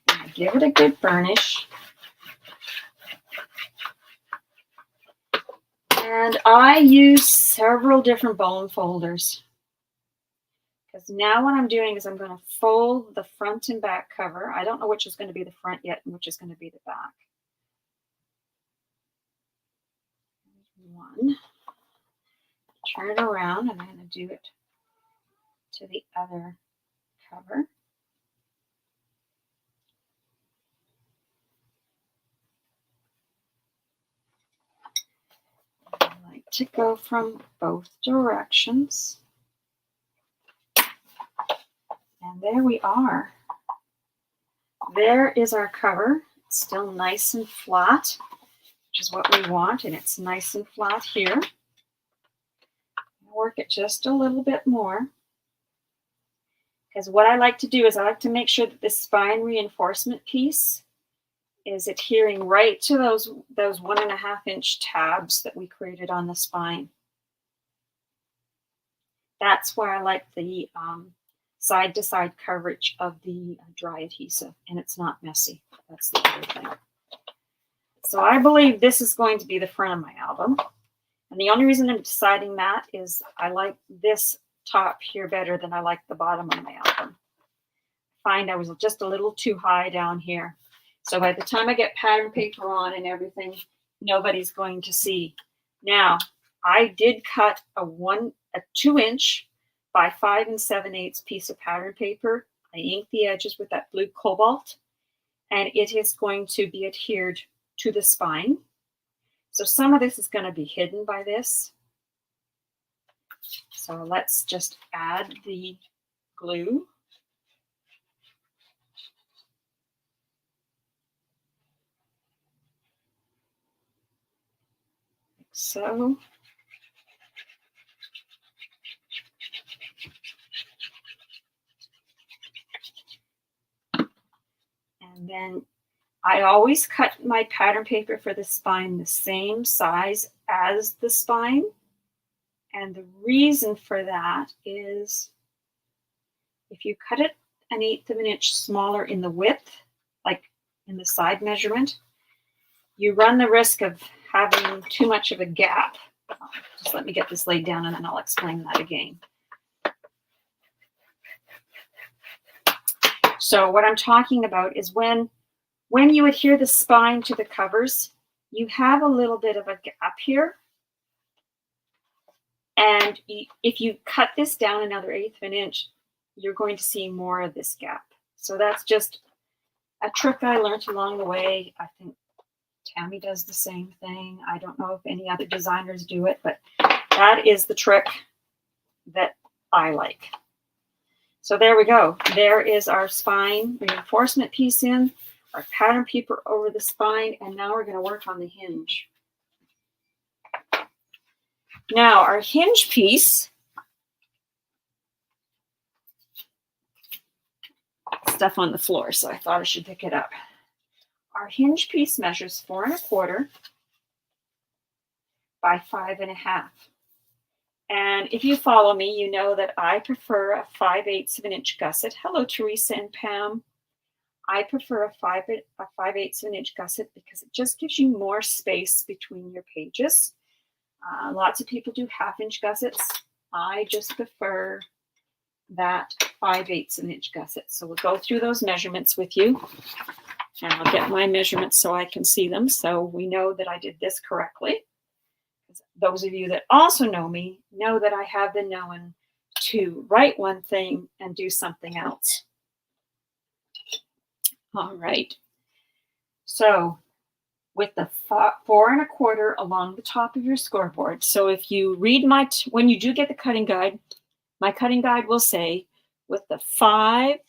And I give it a good burnish. And I use several different bone folders. Because now what I'm doing is I'm going to fold the front and back cover. I don't know which is going to be the front yet and which is going to be the back. One. Turn it around and I'm going to do it to the other cover. I like to go from both directions. And there we are. There is our cover. It's still nice and flat, which is what we want, and it's nice and flat here. Work it just a little bit more. Because what I like to do is I like to make sure that this spine reinforcement piece is adhering right to those 1.5-inch tabs that we created on the spine. That's why I like the side-to-side coverage of the dry adhesive, and it's not messy. That's the other thing. So I believe this is going to be the front of my album. And the only reason I'm deciding that is I like this top here better than I like the bottom of my album. I find I was just a little too high down here. So by the time I get pattern paper on and everything, nobody's going to see. Now, I did cut a 2-inch by 5 7/8 piece of pattern paper. I inked the edges with that blue cobalt, and it is going to be adhered to the spine. So some of this is going to be hidden by this. So let's just add the glue. Like so. And then I always cut my pattern paper for the spine the same size as the spine. And the reason for that is if you cut it 1/8 of an inch smaller in the width, like in the side measurement, you run the risk of having too much of a gap. Just let me get this laid down and then I'll explain that again. So what I'm talking about is when you adhere the spine to the covers, you have a little bit of a gap here. And if you cut this down another 1/8 of an inch, you're going to see more of this gap. So that's just a trick I learned along the way. I think Tammy does the same thing. I don't know if any other designers do it, but that is the trick that I like. So there we go. There is our spine reinforcement piece in, our pattern paper over the spine, and now we're going to work on the hinge. Now our hinge piece, stuff on the floor, so I thought I should pick it up. Our hinge piece measures 4 1/4 by 5 1/2. And if you follow me, you know that I prefer a 5/8 of an inch gusset. Hello, Teresa and Pam. I prefer a 5/8 of an inch gusset because it just gives you more space between your pages. Lots of people do 1/2 inch gussets. I just prefer that 5/8 of an inch gusset. So we'll go through those measurements with you. And I'll get my measurements so I can see them, so we know that I did this correctly. Those of you that also know me know that I have been known to write one thing and do something else. All right. So with the 4 1/4 along the top of your scoreboard. So if you read when you do get the cutting guide, my cutting guide will say with the 5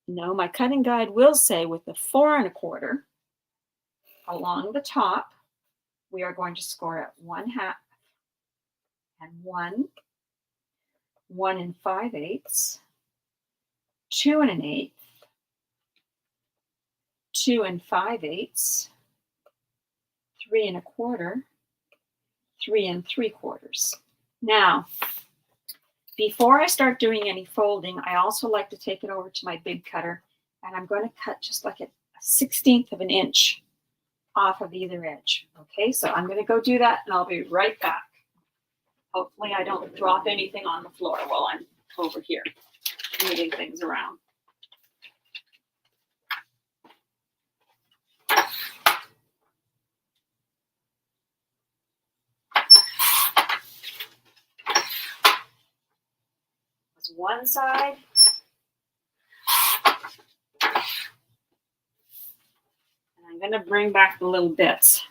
No, my cutting guide will say with the 4 1/4 along the top, we are going to score at 1/2 and 1, 1 5/8, 2 1/8, 2 5/8, 3 1/4, 3 3/4. Now, before I start doing any folding, I also like to take it over to my big cutter, and I'm going to cut just like a 1/16 of an inch off of either edge. Okay, so I'm going to go do that, and I'll be right back. Hopefully I don't drop anything on the floor while I'm over here moving things around. That's one side. And I'm going to bring back the little bits.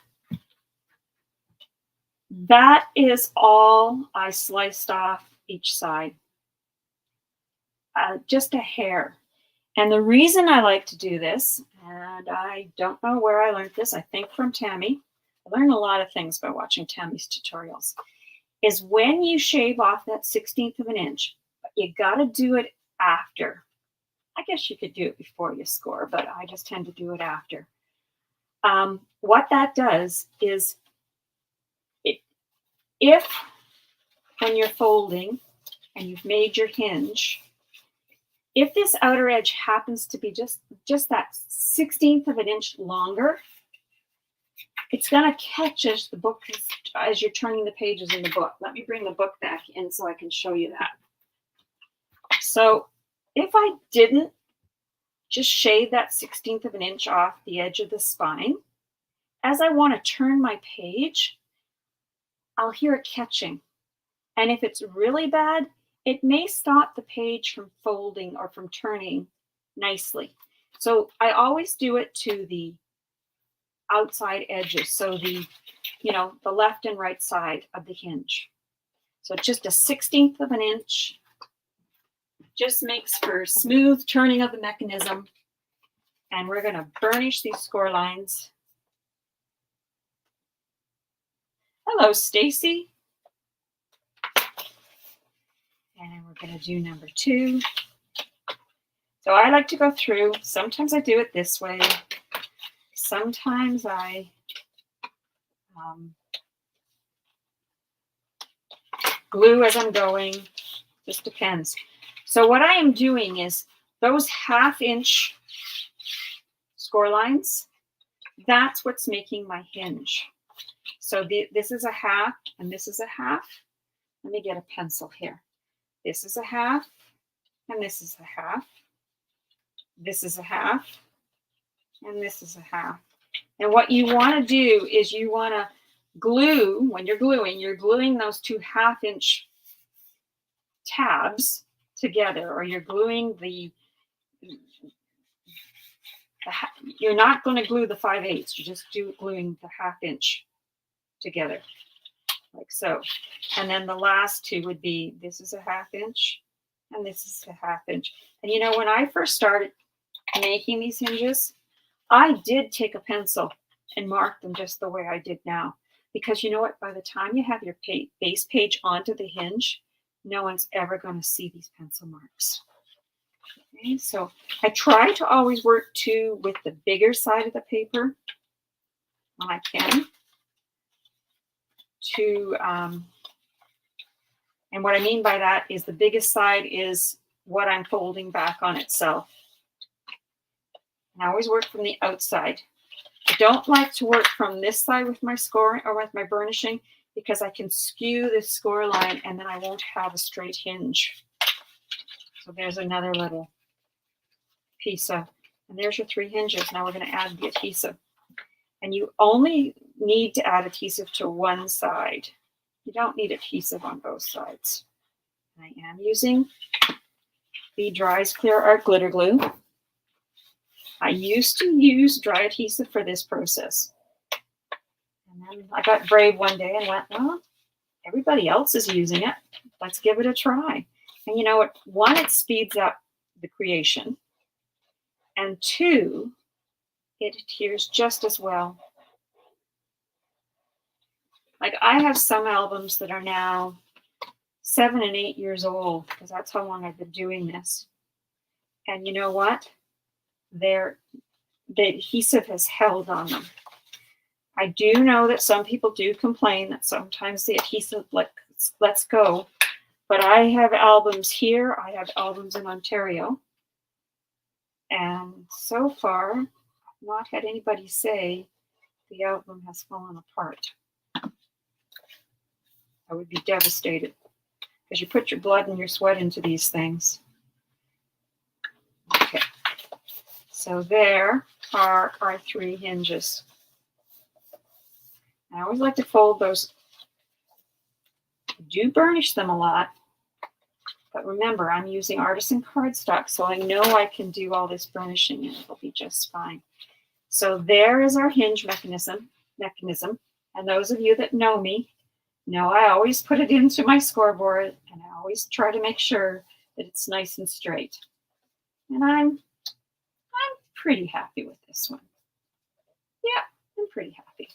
That is all I sliced off each side. Just a hair. And the reason I like to do this, and I don't know where I learned this, I think from Tammy. I learned a lot of things by watching Tammy's tutorials, is when you shave off that 1/16 of an inch, you got to do it after. I guess you could do it before you score, but I just tend to do it after. What that does is, if when you're folding and you've made your hinge, if this outer edge happens to be just that 1/16 of an inch longer, it's going to catch as you're turning the pages in the book. Let me bring the book back in so I can show you that. So if I didn't just shave that 1/16 of an inch off the edge of the spine, as I want to turn my page, I'll hear it catching. And if it's really bad, it may stop the page from folding or from turning nicely. So I always do it to the outside edges. So the left and right side of the hinge. So just a 1/16 of an inch just makes for smooth turning of the mechanism. And we're going to burnish these score lines. Hello, Stacy. And we're going to do number 2. So I like to go through. Sometimes I do it this way. Sometimes I glue as I'm going. Just depends. So what I am doing is those 1/2 inch score lines, that's what's making my hinge. So this is a 1/2 and this is a 1/2. Let me get a pencil here. This is a 1/2 and this is a 1/2. This is a 1/2 and this is a 1/2. And what you want to do is you want to glue, when you're gluing those 2 1/2 inch tabs together, or you're gluing you're not going to glue the 5/8. You're just gluing the 1/2 inch together, like so. And then the last 2 would be, this is a 1/2 inch and this is a 1/2 inch. And when I first started making these hinges, I did take a pencil and mark them just the way I did now. Because you know what? By the time you have your base page onto the hinge, no one's ever going to see these pencil marks. Okay, so I try to always work too with the bigger side of the paper when I can. And what I mean by that is the biggest side is what I'm folding back on itself. And I always work from the outside. I don't like to work from this side with my scoring or with my burnishing, because I can skew this score line and then I won't have a straight hinge. So there's another little piece of, and there's your 3 hinges. Now we're going to add the adhesive. And you only need to add adhesive to one side. You don't need adhesive on both sides. I am using the Dries Clear Art Glitter Glue. I used to use dry adhesive for this process. And then I got brave one day and went, well, everybody else is using it. Let's give it a try. And you know what? One, it speeds up the creation. And 2, it adheres just as well. Like I have some albums that are now 7 and 8 years old, because that's how long I've been doing this. And you know what? The adhesive has held on them. I do know that some people do complain that sometimes the adhesive lets go, but I have albums here. I have albums in Ontario. And so far, I've not had anybody say the album has fallen apart. I would be devastated, because you put your blood and your sweat into these things. Okay, so there are our 3 hinges. I always like to fold those. I do burnish them a lot, but remember, I'm using artisan cardstock, so I know I can do all this burnishing and it'll be just fine. So there is our hinge mechanism. And those of you that know me know I always put it into my scoreboard, and I always try to make sure that it's nice and straight. And I'm pretty happy with this one. Yeah, I'm pretty happy.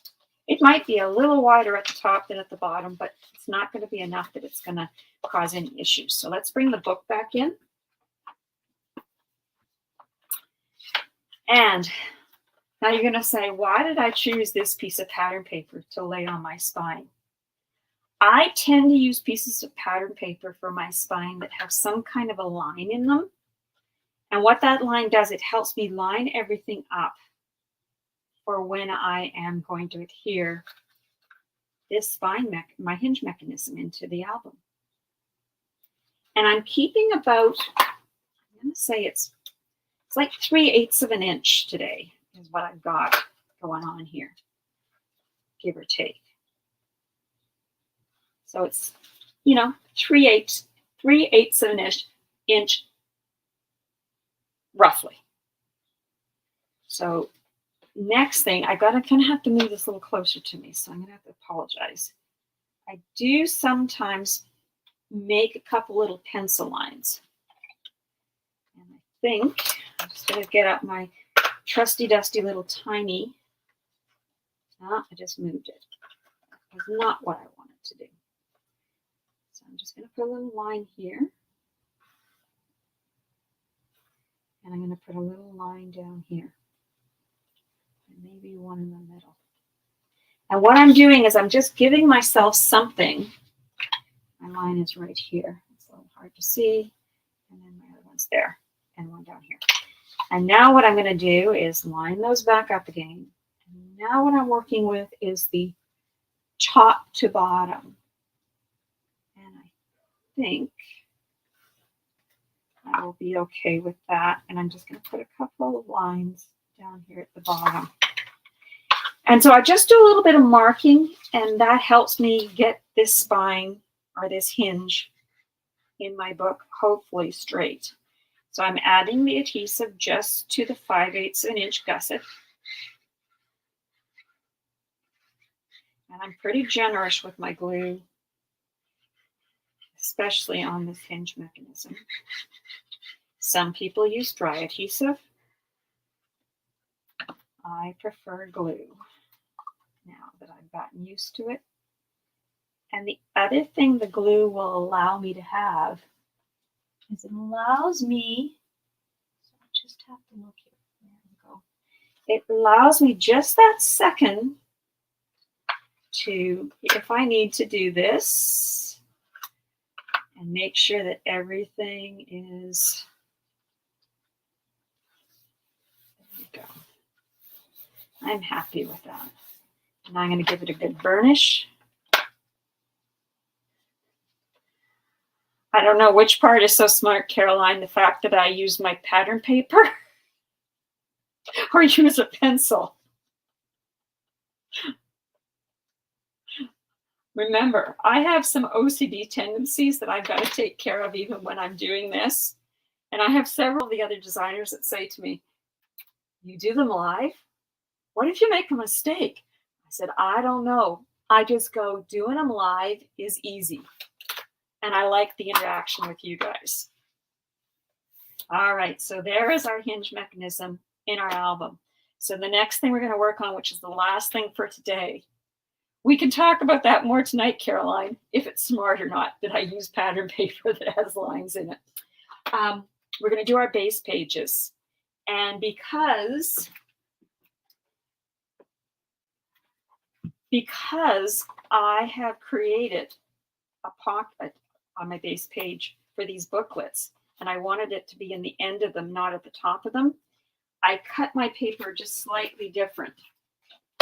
It might be a little wider at the top than at the bottom, but it's not going to be enough that it's going to cause any issues. So let's bring the book back in. And now you're going to say, why did I choose this piece of pattern paper to lay on my spine? I tend to use pieces of pattern paper for my spine that have some kind of a line in them. And what that line does, it helps me line everything up for when I am going to adhere this spine, my hinge mechanism into the album. And I'm keeping about, I'm going to say it's like 3/8 of an inch today is what I've got going on here, give or take. So it's, 3/8 of an inch roughly. So next thing, I kind of have to move this a little closer to me, so I'm going to have to apologize. I do sometimes make a couple little pencil lines. And I think I'm just going to get up my trusty dusty little tiny. I just moved it. That was not what I wanted to do. So I'm just going to put a little line here. And I'm going to put a little line down here. And maybe one in the middle. And what I'm doing is I'm just giving myself something. My line is right here. It's a little hard to see. And then my other one's there. And one down here. And now what I'm going to do is line those back up again. And now what I'm working with is the top to bottom. And I think I will be okay with that. And I'm just going to put a couple of lines down here at the bottom. And so I just do a little bit of marking, and that helps me get this spine or this hinge in my book hopefully straight. So I'm adding the adhesive just to the 5/8 of an inch gusset. And I'm pretty generous with my glue, especially on this hinge mechanism. Some people use dry adhesive. I prefer glue now that I've gotten used to it. And the other thing the glue will allow me to have is it allows me, so I just have to look here. There we go. It allows me just that second to, if I need to do this, and make sure that everything is, there we go. I'm happy with that. And I'm going to give it a good burnish. I don't know which part is so smart, Caroline, the fact that I use my pattern paper or use a pencil. Remember, I have some OCD tendencies that I've got to take care of even when I'm doing this. And I have several of the other designers that say to me, you do them live? What if you make a mistake? I said, I don't know. I just go, doing them live is easy. And I like the interaction with you guys. All right, so there is our hinge mechanism in our album. So the next thing we're going to work on, which is the last thing for today, we can talk about that more tonight, Caroline, if it's smart or not that I use pattern paper that has lines in it. We're going to do our base pages. And because I have created a pocket on my base page for these booklets, and I wanted it to be in the end of them, not at the top of them, I cut my paper just slightly different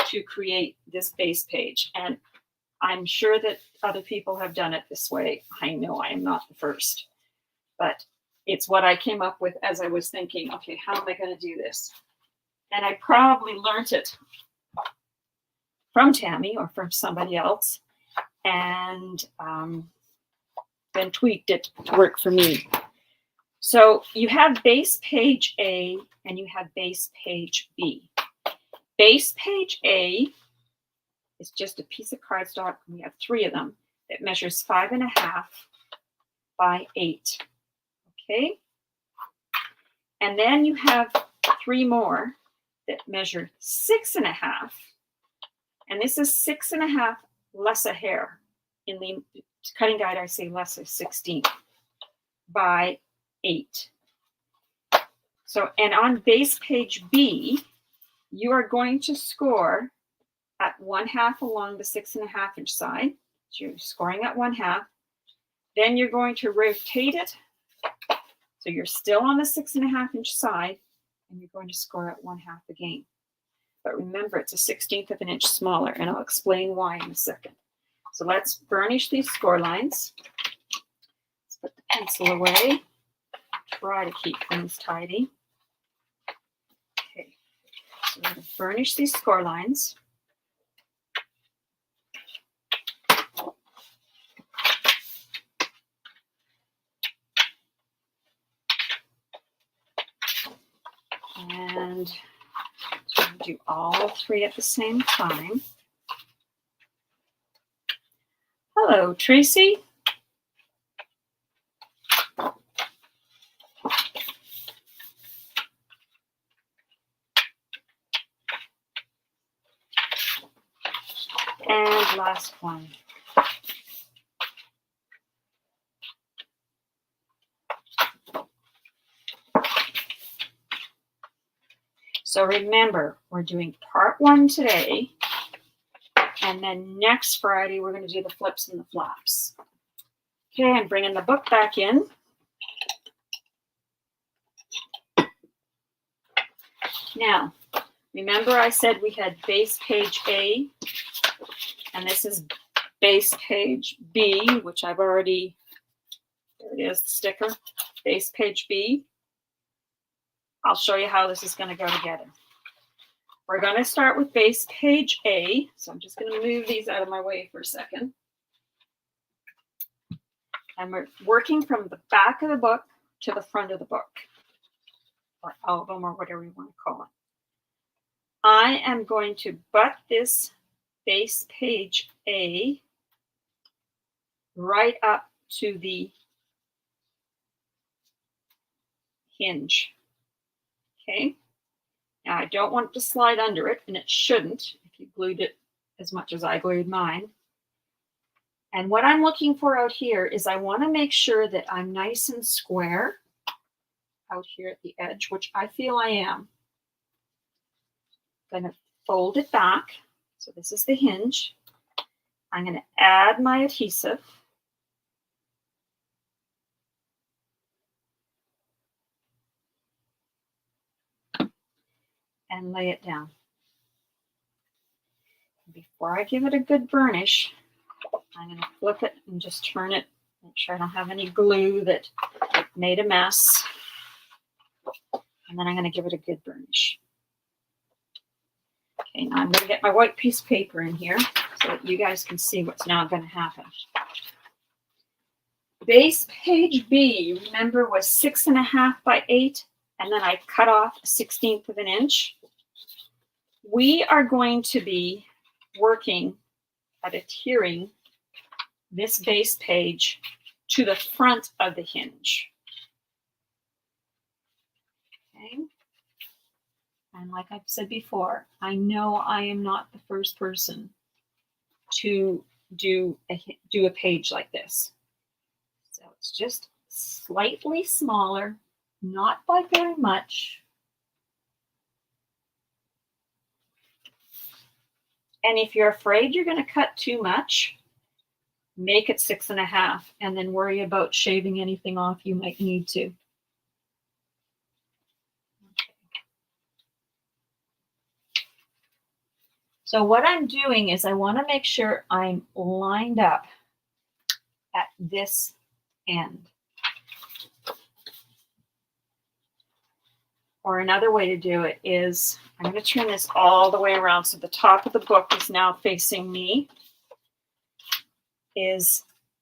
to create this base page. And I'm sure that other people have done it this way. I know I am not the first, but it's what I came up with as I was thinking, okay, how am I going to do this? And I probably learned it from Tammy or from somebody else, and then tweaked it to work for me. So you have base page A and you have base page B. Base page A is just a piece of cardstock. We have 3 of them that measures 5.5 by 8. Okay. And then you have 3 more that measure 6.5. And this is 6.5 less a hair. In the cutting guide, I say less a 16 by 8. So, and on base page B, you are going to score at 1/2 along the 6.5 inch side. So you're scoring at 1/2. Then you're going to rotate it. So you're still on the 6.5 inch side, and you're going to score at 1/2 again. But remember, it's a 1/16 of an inch smaller, and I'll explain why in a second. So let's burnish these score lines. Let's put the pencil away. Try to keep things tidy. Okay, so we're going to burnish these score lines. And so we'll do all 3 at the same time. Hello, Tracy. And last one. So remember, we're doing part 1 today, and then next Friday we're going to do the flips and the flaps. Okay, I'm bringing the book back in. Now, remember I said we had base page A, and this is base page B, which I've already, there it is, the sticker, base page B. I'll show you how this is going to go together. We're going to start with base page A. So I'm just going to move these out of my way for a second. And we're working from the back of the book to the front of the book, or album, or whatever you want to call it. I am going to butt this base page A right up to the hinge. Okay. Now I don't want it to slide under it, and it shouldn't if you glued it as much as I glued mine. And what I'm looking for out here is I want to make sure that I'm nice and square out here at the edge, which I feel I am. I'm going to fold it back. So this is the hinge. I'm going to add my adhesive. And lay it down. Before I give it a good burnish, I'm going to flip it and just turn it, make sure I don't have any glue that made a mess. And then I'm going to give it a good burnish. Okay, now I'm going to get my white piece of paper in here so that you guys can see what's now going to happen. Base page B, remember, was 6.5 by 8, and then I cut off a 1/16 of an inch. We are going to be working at adhering this base page to the front of the hinge. Okay. And like I've said before, I know I am not the first person to do a page like this. So it's just slightly smaller, not by very much. And if you're afraid you're going to cut too much, make it 6.5 and then worry about shaving anything off you might need to. So what I'm doing is I want to make sure I'm lined up at this end. Or another way to do it is I'm going to turn this all the way around so the top of the book is now facing me.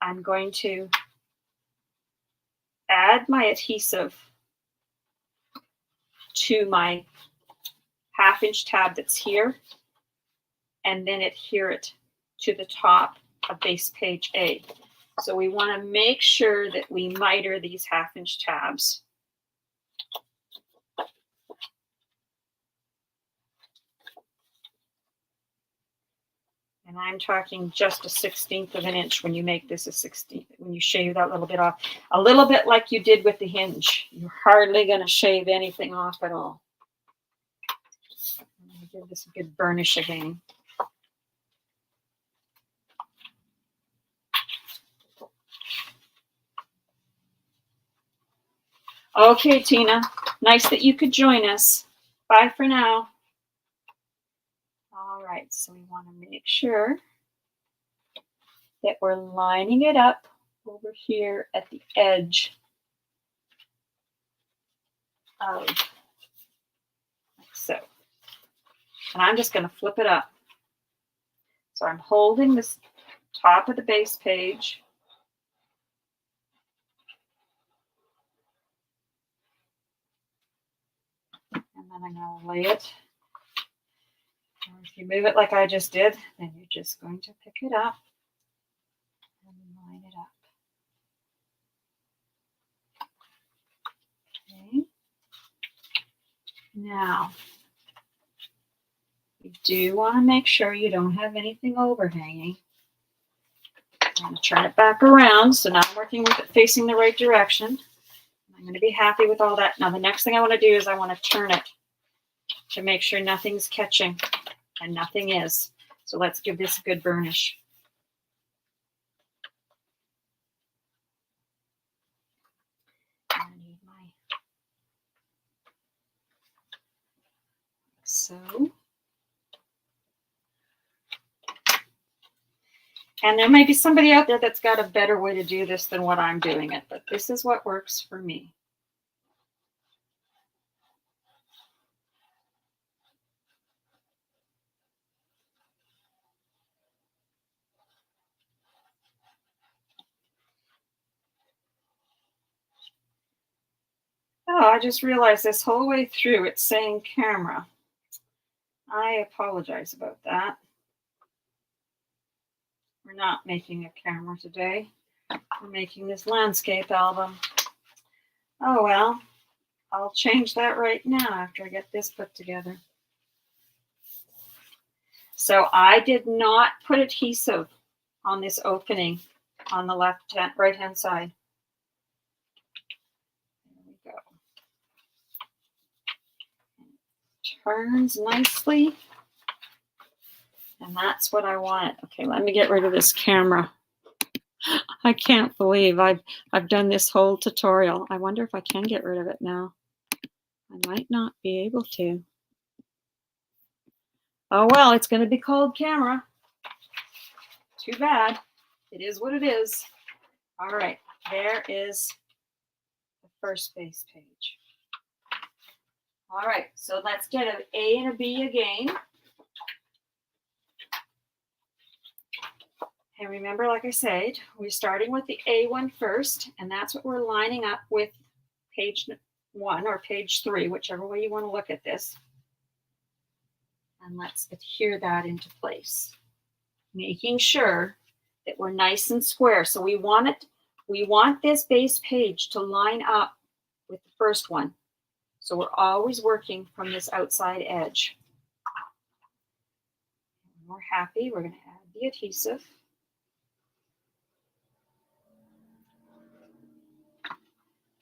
I'm going to add my adhesive to my 1/2-inch tab that's here and then adhere it to the top of base page A. So we want to make sure that we miter these 1/2-inch tabs. And I'm talking just a 1/16 of an inch when you make this a 16th, when you shave that little bit off. A little bit like you did with the hinge. You're hardly going to shave anything off at all. I'm going to give this a good burnish again. Okay, Tina. Nice that you could join us. Bye for now. All right, so we want to make sure that we're lining it up over here at the edge of, like so. And I'm just going to flip it up. So I'm holding this top of the base page. And then I'm going to lay it. Or if you move it like I just did, then you're just going to pick it up and line it up. Okay. Now, you do want to make sure you don't have anything overhanging. I'm going to turn it back around. So now I'm working with it facing the right direction. I'm going to be happy with all that. Now the next thing I want to do is I want to turn it to make sure nothing's catching, and nothing is. So let's give this a good burnish. I need my, so. And there may be somebody out there that's got a better way to do this than what I'm doing it, but this is what works for me. Oh, I just realized this whole way through it's saying camera. I apologize about that. We're not making a camera today. We're making this landscape album. Oh well, I'll change that right now after I get this put together. So I did not put adhesive on this opening on the right hand side. There we go. Turns nicely. And that's what I want. Okay, let me get rid of this camera. I can't believe I've done this whole tutorial. I wonder if I can get rid of it now. I might not be able to. Oh well, it's going to be called camera. Too bad. It is what it is. All right, there is the first base page. All right, so let's get an A and a B again. And remember, like I said, we're starting with the A one first, and that's what we're lining up with page 1 or page 3, whichever way you want to look at this. And let's adhere that into place, making sure that we're nice and square. So we want this base page to line up with the first one. So we're always working from this outside edge. When we're happy, we're going to add the adhesive.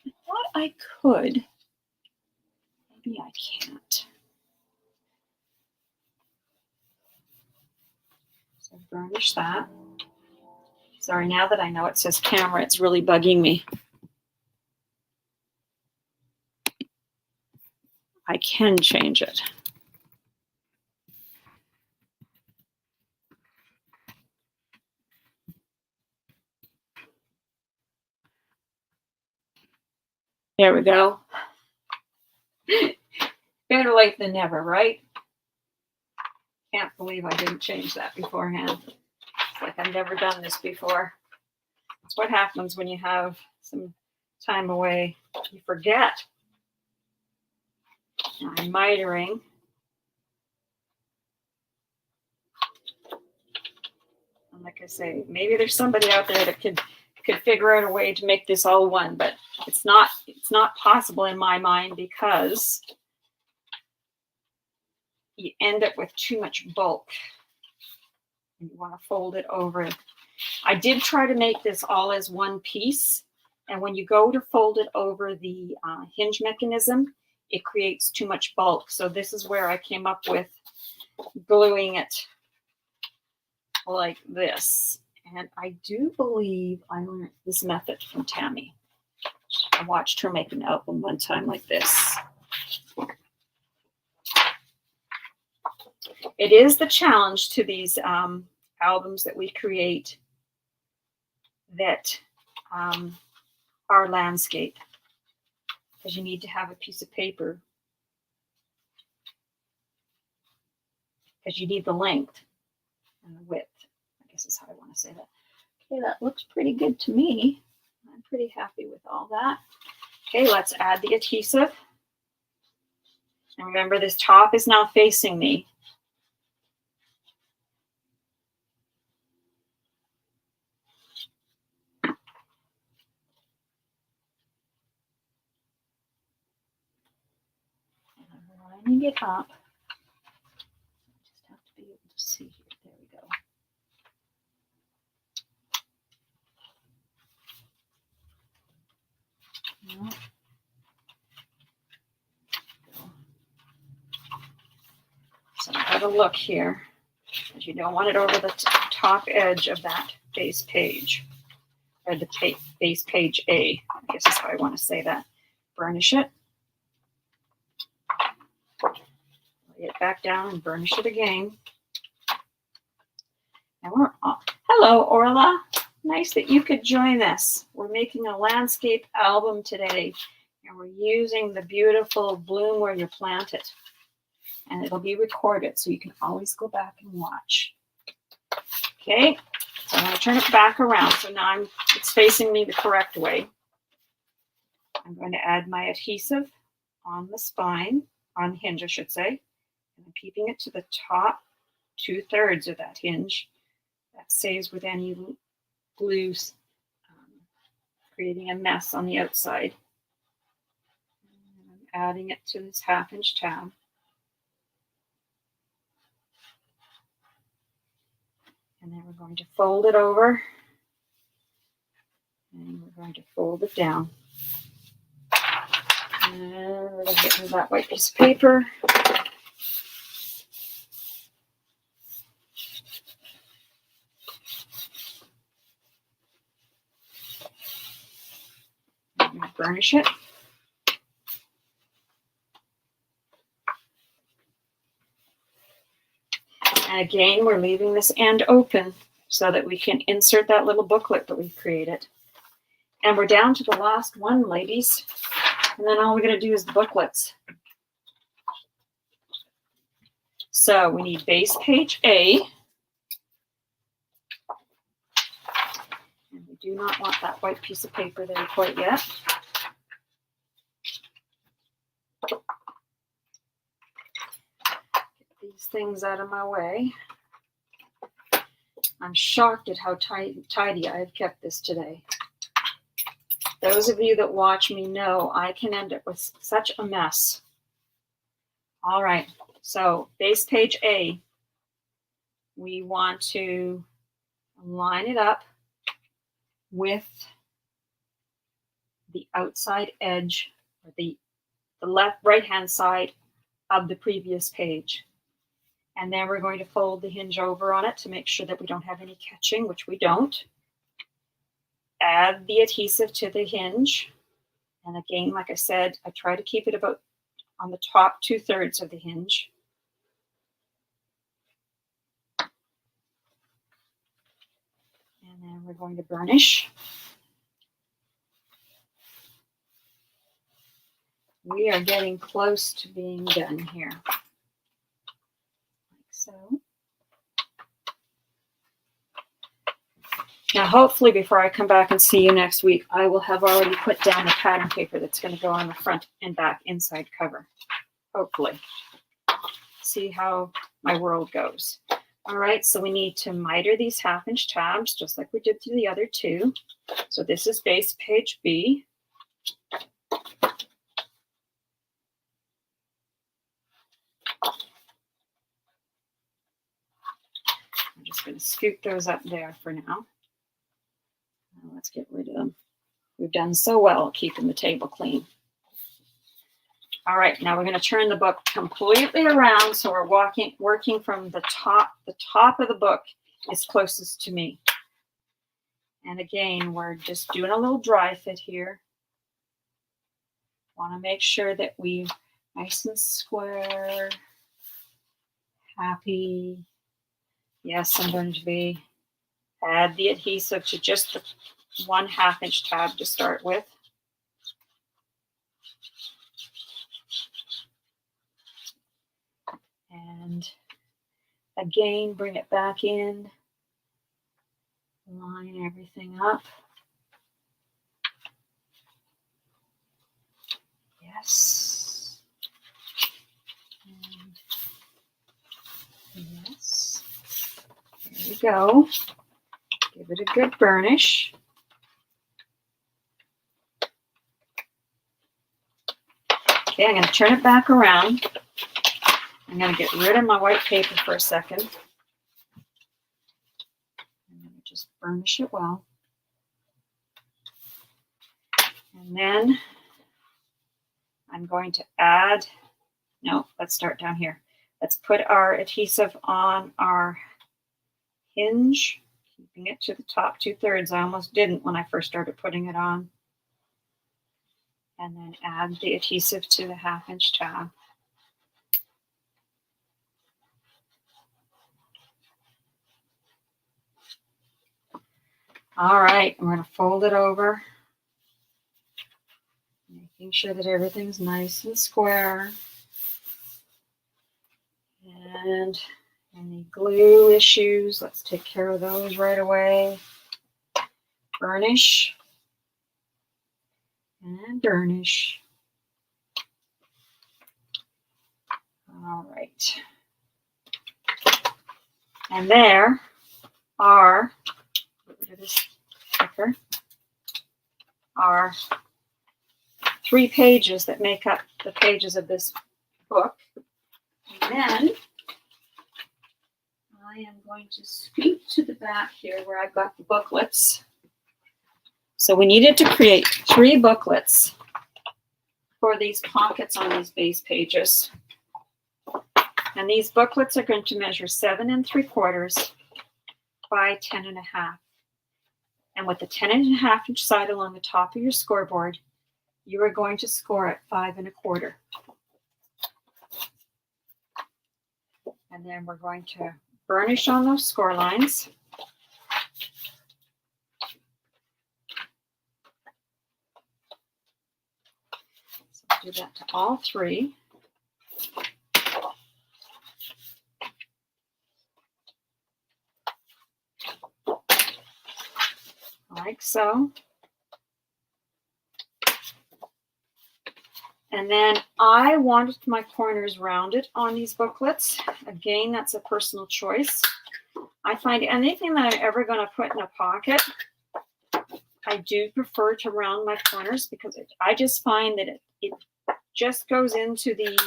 I thought I could. Maybe I can't. So burnish that. Sorry, now that I know it says camera, it's really bugging me. I can change it. There we go. Better late than never, right? Can't believe I didn't change that beforehand. It's like I've never done this before. It's what happens when you have some time away. You forget. Now I'm mitering. And like I say, maybe there's somebody out there that could figure out a way to make this all one, but it's not possible in my mind because you end up with too much bulk. You want to fold it over. I did try to make this all as one piece, and when you go to fold it over the hinge mechanism, it creates too much bulk. So this is where I came up with gluing it like this. And I do believe I learned this method from Tammy. I watched her make an album one time like this. It is the challenge to these albums that we create that are landscape, because you need to have a piece of paper, because you need the length and the width, I guess is how I want to say that. Okay, that looks pretty good to me. I'm pretty happy with all that. Okay, let's add the adhesive. And remember, this top is now facing me. And I'm lining it up. I just have to be able to see here. There we go. No. So I have a look here, because you don't want it over the top edge of that base page, or the base page A, I guess is how I want to say that. Burnish it. Lay it back down and burnish it again. And we're off. Hello, Orla. Nice that you could join us. We're making a landscape album today, and we're using the beautiful bloom where you plant it. And it'll be recorded, so you can always go back and watch. Okay, so I'm going to turn it back around. So now it's facing me the correct way. I'm going to add my adhesive on the spine, on hinge, I should say. And I'm keeping it to the top 2/3 of that hinge. That saves with any glues creating a mess on the outside. And I'm adding it to this 1/2 inch tab. And then we're going to fold it over, and we're going to fold it down. And we're going to get rid of that white piece of paper. I'm going to burnish it. And again, we're leaving this end open so that we can insert that little booklet that we've created. And we're down to the last one, ladies. And then all we're going to do is the booklets. So we need base page A. And we do not want that white piece of paper there quite yet. Get these things out of my way. I'm shocked at how tidy I have kept this today. Those of you that watch me know I can end up with such a mess. All right, so base page A, we want to line it up with the outside edge, or the right-hand side of the previous page. And then we're going to fold the hinge over on it to make sure that we don't have any catching, which we don't. Add the adhesive to the hinge. And again, like I said, I try to keep it about on the top 2/3 of the hinge. And then we're going to burnish. We are getting close to being done here. Like so. Now, hopefully, before I come back and see you next week, I will have already put down the pattern paper that's going to go on the front and back inside cover. Hopefully. See how my world goes. All right, so we need to miter these 1/2-inch tabs, just like we did to the other two. So this is base page B. I'm just going to scoop those up there for now. Let's get rid of them. We've done so well keeping the table clean. All right, now we're going to turn the book completely around so we're working from the top. The top of the book is closest to me. And again, we're just doing a little dry fit here. Want to make sure that we're nice and square, happy. Yes, I'm going to be. Add the adhesive to just the 1/2-inch tab to start with. And again, bring it back in. Line everything up. Yes. And yes. There we go. Give it a good burnish. Okay, I'm going to turn it back around. I'm going to get rid of my white paper for a second. I'm going to just burnish it well. And then I'm going to add, no, let's start down here. Let's put our adhesive on our hinge, keeping it to the top 2/3. I almost didn't when I first started putting it on. And then add the adhesive to the 1/2-inch tab. All right, I'm going to fold it over, making sure that everything's nice and square. And any glue issues, let's take care of those right away. Burnish. And burnish. All right. And there are, get rid of this sticker, are 3 pages that make up the pages of this book. And then I am going to scoot to the back here where I've got the booklets. So we needed to create 3 booklets for these pockets on these base pages. And these booklets are going to measure 7 3/4 by 10 1/2. And with the 10 1/2-inch side along the top of your scoreboard, you are going to score at 5 1/4. And then we're going to burnish on those score lines. Do that to all 3. Like so. And then I wanted my corners rounded on these booklets. Again, that's a personal choice. I find anything that I'm ever going to put in a pocket, I do prefer to round my corners because I just find that it just goes into the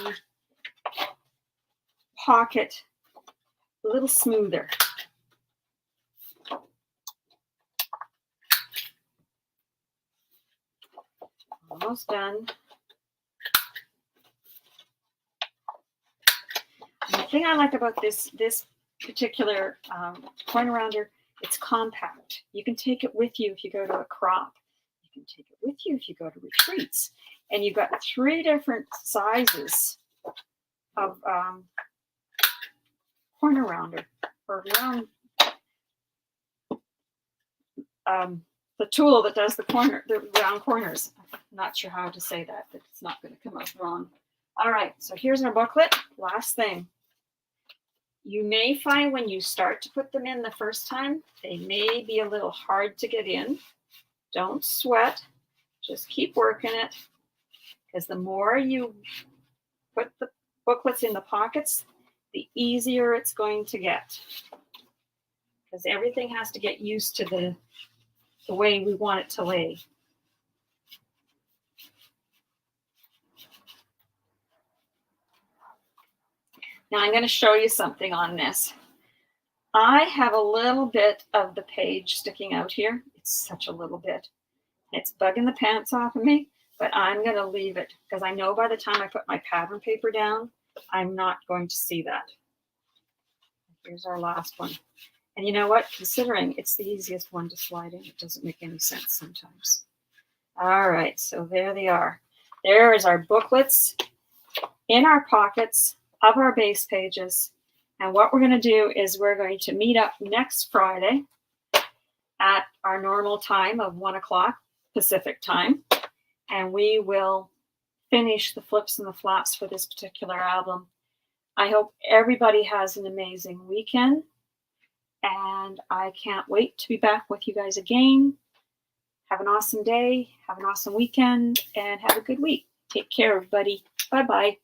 pocket a little smoother. Almost done. And the thing I like about this particular corner rounder, it's compact. You can take it with you if you go to a crop. You can take it with you if you go to retreats. And you've got 3 different sizes of corner rounder or round. The tool that does the round corners. I'm not sure how to say that, but it's not going to come out wrong. All right, so here's our booklet. Last thing. You may find when you start to put them in the first time, they may be a little hard to get in. Don't sweat. Just keep working it, because the more you put the booklets in the pockets, the easier it's going to get. Because everything has to get used to the way we want it to lay. Now I'm going to show you something on this. I have a little bit of the page sticking out here. It's such a little bit. It's bugging the pants off of me, but I'm going to leave it because I know by the time I put my pattern paper down, I'm not going to see that. Here's our last one. And you know what? Considering it's the easiest one to slide in, it doesn't make any sense sometimes. All right, so there they are. There is our booklets in our pockets of our base pages. And what we're going to do is we're going to meet up next Friday at our normal time of 1 o'clock Pacific time. And we will finish the flips and the flaps for this particular album. I hope everybody has an amazing weekend. And I can't wait to be back with you guys again. Have an awesome day. Have an awesome weekend. And have a good week. Take care, everybody. Bye-bye.